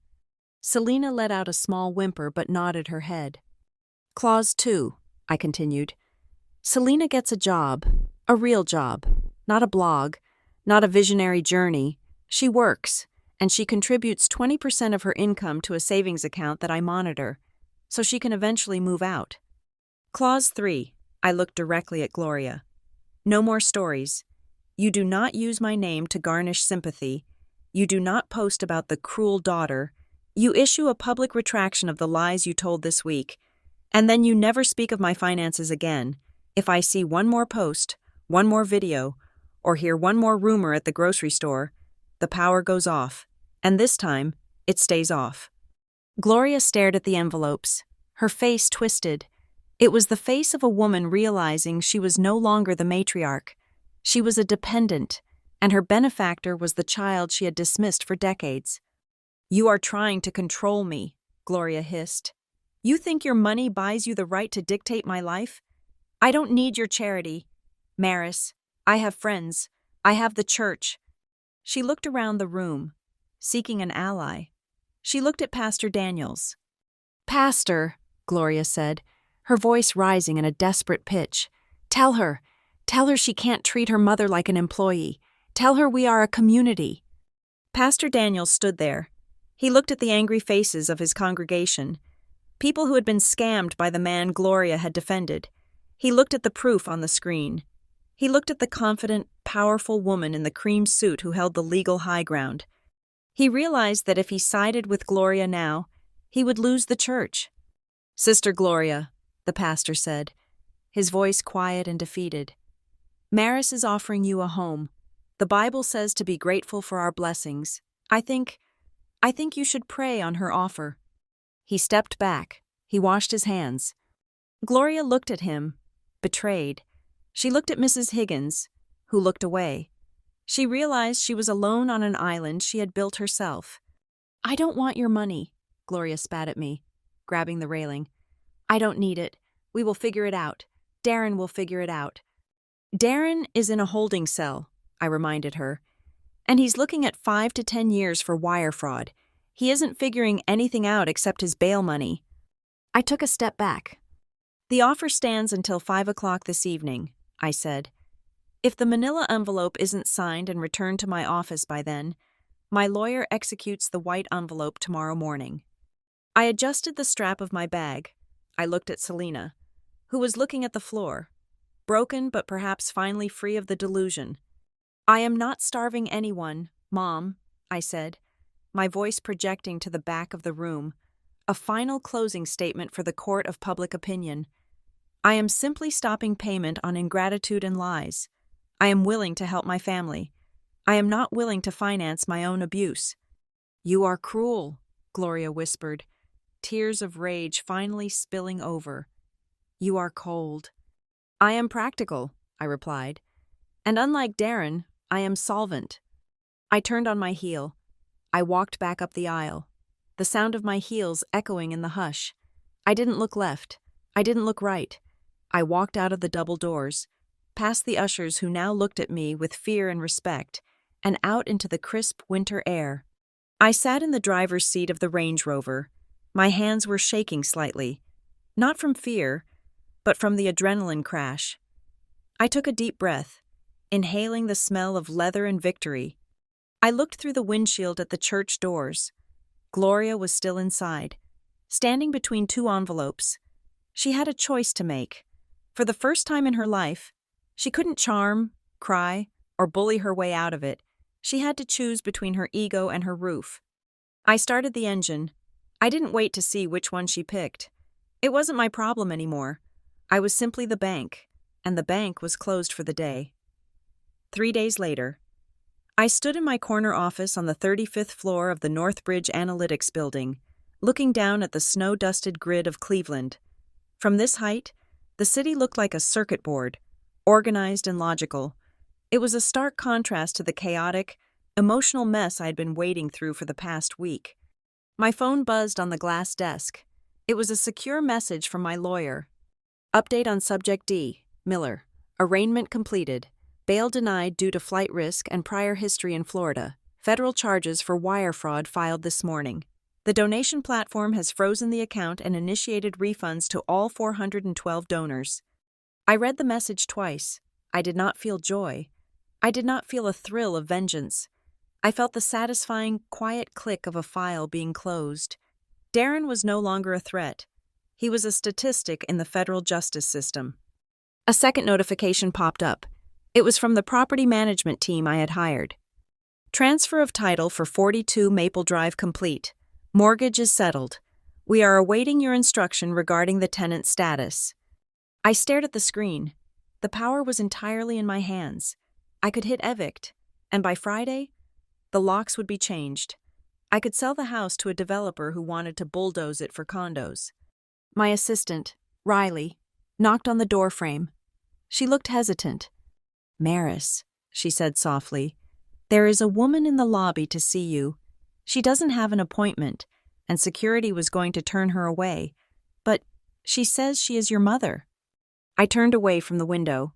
Speaker 1: Selena let out a small whimper but nodded her head. "Clause 2, I continued. "Selena gets a job, a real job, not a blog, not a visionary journey. She works, and she contributes 20% of her income to a savings account that I monitor, so she can eventually move out." Clause 3, I looked directly at Gloria. "No more stories. You do not use my name to garnish sympathy. You do not post about the cruel daughter. You issue a public retraction of the lies you told this week, and then you never speak of my finances again. If I see one more post, one more video, or hear one more rumor at the grocery store, the power goes off, and this time, it stays off." Gloria stared at the envelopes, her face twisted. It was the face of a woman realizing she was no longer the matriarch. She was a dependent, and her benefactor was the child she had dismissed for decades. "You are trying to control me," Gloria hissed. "You think your money buys you the right to dictate my life? I don't need your charity. Maris, I have friends. I have the church." She looked around the room, seeking an ally. She looked at Pastor Daniels. "Pastor," Gloria said, her voice rising in a desperate pitch, Tell her she can't treat her mother like an employee. Tell her we are a community." Pastor Daniels stood there. He looked at the angry faces of his congregation, people who had been scammed by the man Gloria had defended. He looked at the proof on the screen. He looked at the confident, powerful woman in the cream suit who held the legal high ground. He realized that if he sided with Gloria now, he would lose the church. "Sister Gloria," the pastor said, his voice quiet and defeated. "Maris is offering you a home. The Bible says to be grateful for our blessings. I think you should pray on her offer." He stepped back. He washed his hands. Gloria looked at him, betrayed. She looked at Mrs. Higgins, who looked away. She realized she was alone on an island she had built herself. "I don't want your money," Gloria spat at me, grabbing the railing. "I don't need it. We will figure it out. Darren will figure it out." "Darren is in a holding cell," I reminded her. "And he's looking at 5 to 10 years for wire fraud. He isn't figuring anything out except his bail money." I took a step back. "The offer stands until 5 o'clock this evening," I said. "If the manila envelope isn't signed and returned to my office by then, my lawyer executes the white envelope tomorrow morning." I adjusted the strap of my bag. I looked at Selena, who was looking at the floor, broken but perhaps finally free of the delusion. "I am not starving anyone, Mom," I said, my voice projecting to the back of the room, a final closing statement for the court of public opinion. "I am simply stopping payment on ingratitude and lies. I am willing to help my family. I am not willing to finance my own abuse." "You are cruel," Gloria whispered, tears of rage finally spilling over. "You are cold." "I am practical," I replied. "And unlike Darren, I am solvent." I turned on my heel. I walked back up the aisle, the sound of my heels echoing in the hush. I didn't look left. I didn't look right. I walked out of the double doors, past the ushers who now looked at me with fear and respect, and out into the crisp winter air. I sat in the driver's seat of the Range Rover. My hands were shaking slightly, not from fear, but from the adrenaline crash. I took a deep breath, inhaling the smell of leather and victory. I looked through the windshield at the church doors. Gloria was still inside, standing between 2 envelopes. She had a choice to make. For the first time in her life, she couldn't charm, cry, or bully her way out of it. She had to choose between her ego and her roof. I started the engine. I didn't wait to see which one she picked. It wasn't my problem anymore. I was simply the bank, and the bank was closed for the day. 3 days later, I stood in my corner office on the 35th floor of the Northbridge Analytics Building, looking down at the snow-dusted grid of Cleveland. From this height, the city looked like a circuit board, organized and logical. It was a stark contrast to the chaotic, emotional mess I had been wading through for the past week. My phone buzzed on the glass desk. It was a secure message from my lawyer. "Update on Subject D, Miller. Arraignment completed. Bail denied due to flight risk and prior history in Florida. Federal charges for wire fraud filed this morning. The donation platform has frozen the account and initiated refunds to all 412 donors." I read the message twice. I did not feel joy. I did not feel a thrill of vengeance. I felt the satisfying, quiet click of a file being closed. Darren was no longer a threat. He was a statistic in the federal justice system. A second notification popped up. It was from the property management team I had hired. "Transfer of title for 42 Maple Drive complete. Mortgage is settled. We are awaiting your instruction regarding the tenant's status." I stared at the screen. The power was entirely in my hands. I could hit evict, and by Friday, the locks would be changed. I could sell the house to a developer who wanted to bulldoze it for condos. My assistant, Riley, knocked on the doorframe. She looked hesitant. "Maris," she said softly, "there is a woman in the lobby to see you. She doesn't have an appointment, and security was going to turn her away, but she says she is your mother." I turned away from the window.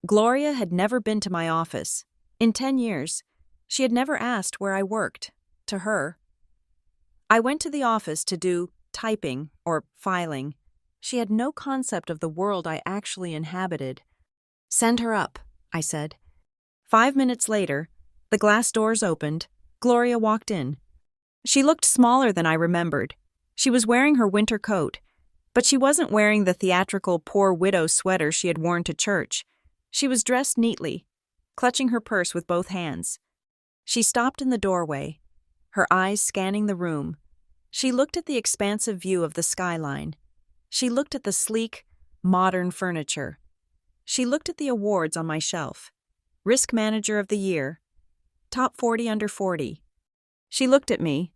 Speaker 1: Gloria had never been to my office. In 10 years, she had never asked where I worked, to her. I went to the office to do typing or filing. She had no concept of the world I actually inhabited. "Send her up," I said. 5 minutes later, the glass doors opened. Gloria walked in. She looked smaller than I remembered. She was wearing her winter coat, but she wasn't wearing the theatrical poor widow sweater she had worn to church. She was dressed neatly, clutching her purse with both hands. She stopped in the doorway, her eyes scanning the room. She looked at the expansive view of the skyline. She looked at the sleek, modern furniture. She looked at the awards on my shelf. Risk Manager of the Year. Top 40 under 40. She looked at me.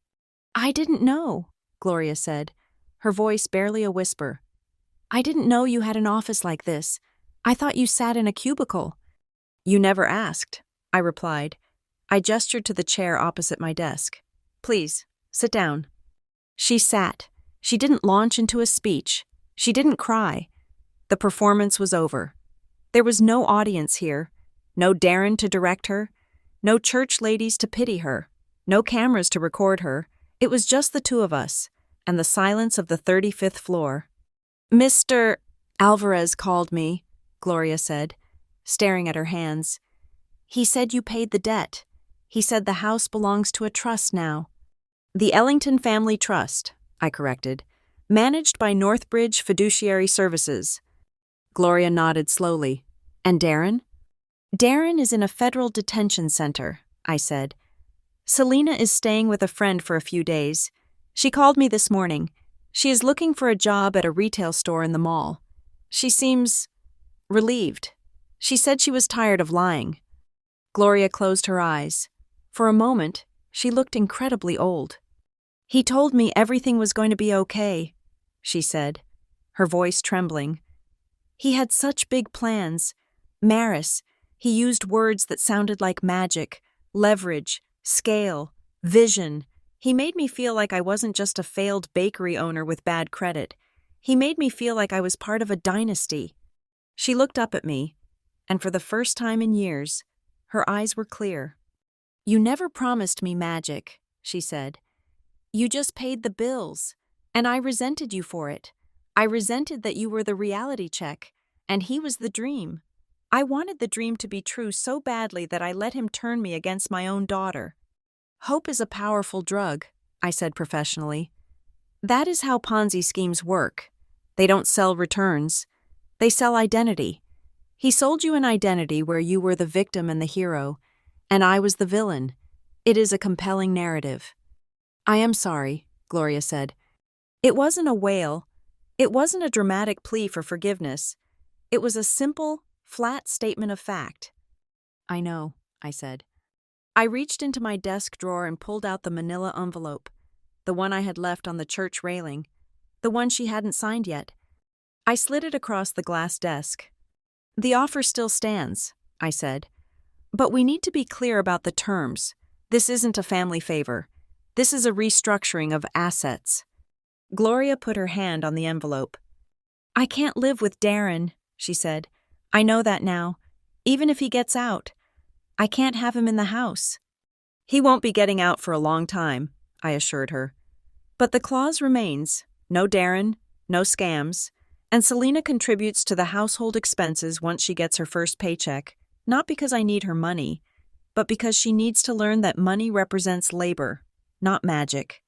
Speaker 1: I didn't know, Gloria said, her voice barely a whisper. I didn't know you had an office like this. I thought you sat in a cubicle. You never asked, I replied. I gestured to the chair opposite my desk. Please, sit down. She sat. She didn't launch into a speech. She didn't cry. The performance was over. There was no audience here, no Darren to direct her, no church ladies to pity her, no cameras to record her. It was just the two of us, and the silence of the 35th floor. Mr. Alvarez called me, Gloria said, staring at her hands. He said you paid the debt. He said the house belongs to a trust now. The Ellington Family Trust, I corrected, managed by Northbridge Fiduciary Services. Gloria nodded slowly. And Darren? Darren is in a federal detention center, I said. Selena is staying with a friend for a few days. She called me this morning. She is looking for a job at a retail store in the mall. She seems relieved. She said she was tired of lying. Gloria closed her eyes. For a moment, she looked incredibly old. He told me everything was going to be okay, she said, her voice trembling. He had such big plans. Maris, he used words that sounded like magic, leverage, scale, vision. He made me feel like I wasn't just a failed bakery owner with bad credit. He made me feel like I was part of a dynasty. She looked up at me, and for the first time in years, her eyes were clear. You never promised me magic, she said. You just paid the bills, and I resented you for it. I resented that you were the reality check, and he was the dream. I wanted the dream to be true so badly that I let him turn me against my own daughter. Hope is a powerful drug, I said professionally. That is how Ponzi schemes work. They don't sell returns. They sell identity. He sold you an identity where you were the victim and the hero, and I was the villain. It is a compelling narrative. I am sorry, Gloria said. It wasn't a wail. It wasn't a dramatic plea for forgiveness. It was a simple, flat statement of fact. I know, I said. I reached into my desk drawer and pulled out the manila envelope, the one I had left on the church railing, the one she hadn't signed yet. I slid it across the glass desk. The offer still stands, I said. But we need to be clear about the terms. This isn't a family favor. This is a restructuring of assets. Gloria put her hand on the envelope. I can't live with Darren, she said. I know that now. Even if he gets out, I can't have him in the house. He won't be getting out for a long time, I assured her. But the clause remains. No Darren, no scams, and Selena contributes to the household expenses once she gets her first paycheck, not because I need her money, but because she needs to learn that money represents labor, not magic.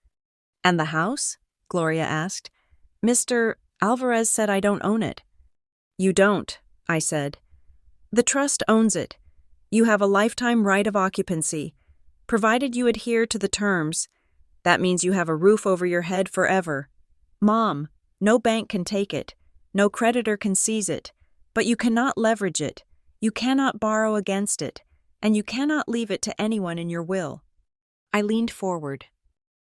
Speaker 1: And the house? Gloria asked. Mr. Alvarez said I don't own it. You don't, I said. The trust owns it. You have a lifetime right of occupancy, provided you adhere to the terms. That means you have a roof over your head forever. Mom, no bank can take it. No creditor can seize it. But you cannot leverage it. You cannot borrow against it. And you cannot leave it to anyone in your will. I leaned forward.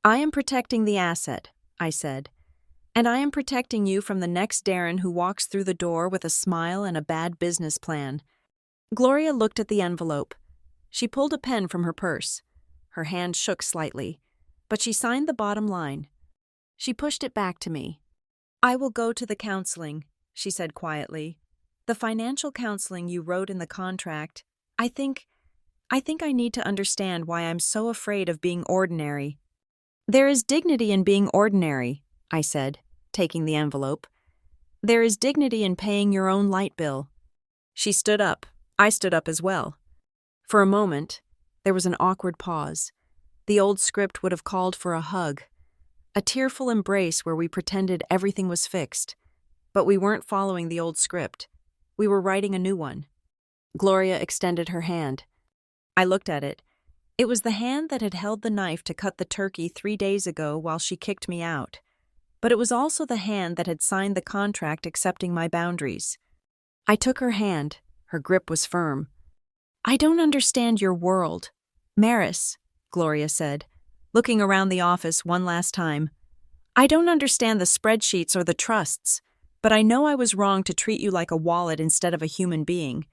Speaker 1: I am protecting the asset, I said. And I am protecting you from the next Darren who walks through the door with a smile and a bad business plan. Gloria looked at the envelope. She pulled a pen from her purse. Her hand shook slightly, but she signed the bottom line. She pushed it back to me. I will go to the counseling, she said quietly. The financial counseling you wrote in the contract. I think I need to understand why I'm so afraid of being ordinary. There is dignity in being ordinary, I said, taking the envelope. There is dignity in paying your own light bill. She stood up. I stood up as well. For a moment, there was an awkward pause. The old script would have called for a hug, a tearful embrace where we pretended everything was fixed. But we weren't following the old script. We were writing a new one. Gloria extended her hand. I looked at it. It was the hand that had held the knife to cut the turkey 3 days ago while she kicked me out. but it was also the hand that had signed the contract accepting my boundaries. I took her hand. Her grip was firm. "I don't understand your world, Maris," Gloria said, looking around the office one last time. "I don't understand the spreadsheets or the trusts, but I know I was wrong to treat you like a wallet instead of a human being.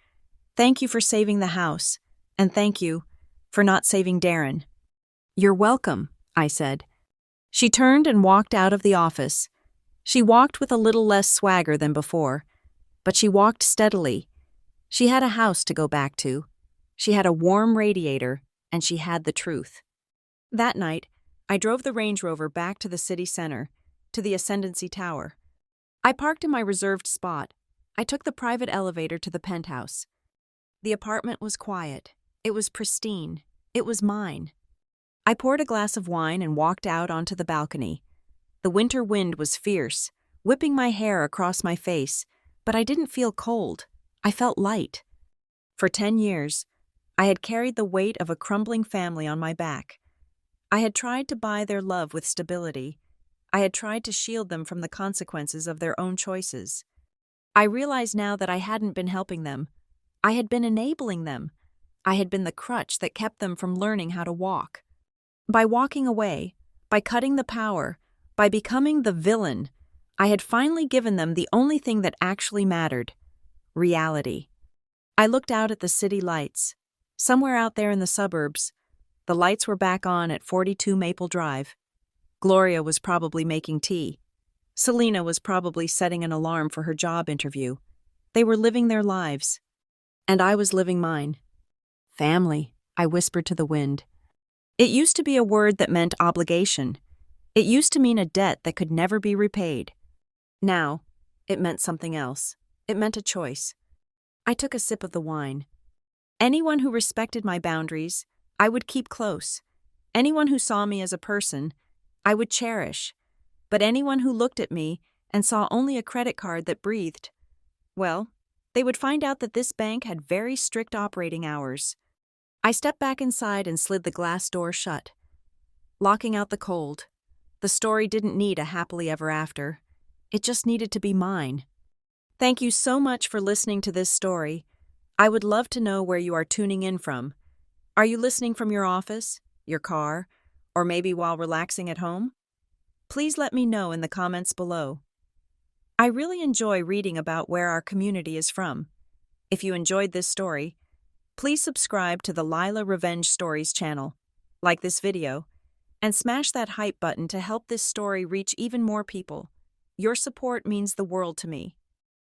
Speaker 1: Thank you for saving the house, and thank you for not saving Darren." "You're welcome," I said. She turned and walked out of the office. She walked with a little less swagger than before, but she walked steadily. She had a house to go back to. She had a warm radiator, and she had the truth. That night, I drove the Range Rover back to the city center, to the Ascendancy Tower. I parked in my reserved spot. I took the private elevator to the penthouse. The apartment was quiet. It was pristine. It was mine. I poured a glass of wine and walked out onto the balcony. The winter wind was fierce, whipping my hair across my face, but I didn't feel cold. I felt light. For 10 years, I had carried the weight of a crumbling family on my back. I had tried to buy their love with stability. I had tried to shield them from the consequences of their own choices. I realized now that I hadn't been helping them. I had been enabling them. I had been the crutch that kept them from learning how to walk. By walking away, by cutting the power, by becoming the villain, I had finally given them the only thing that actually mattered: reality. I looked out at the city lights. Somewhere out there in the suburbs, the lights were back on at 42 Maple Drive. Gloria was probably making tea. Selena was probably setting an alarm for her job interview. They were living their lives. And I was living mine. "Family," I whispered to the wind. It used to be a word that meant obligation. It used to mean a debt that could never be repaid. Now, it meant something else. It meant a choice. I took a sip of the wine. Anyone who respected my boundaries, I would keep close. Anyone who saw me as a person, I would cherish. But anyone who looked at me and saw only a credit card that breathed, well, they would find out that this bank had very strict operating hours. I stepped back inside and slid the glass door shut, locking out the cold. The story didn't need a happily ever after. It just needed to be mine. Thank you so much for listening to this story. I would love to know where you are tuning in from. Are you listening from your office, your car, or maybe while relaxing at home? Please let me know in the comments below. I really enjoy reading about where our community is from. If you enjoyed this story, please subscribe to the Lila Revenge Stories channel, like this video, and smash that hype button to help this story reach even more people. Your support means the world to me.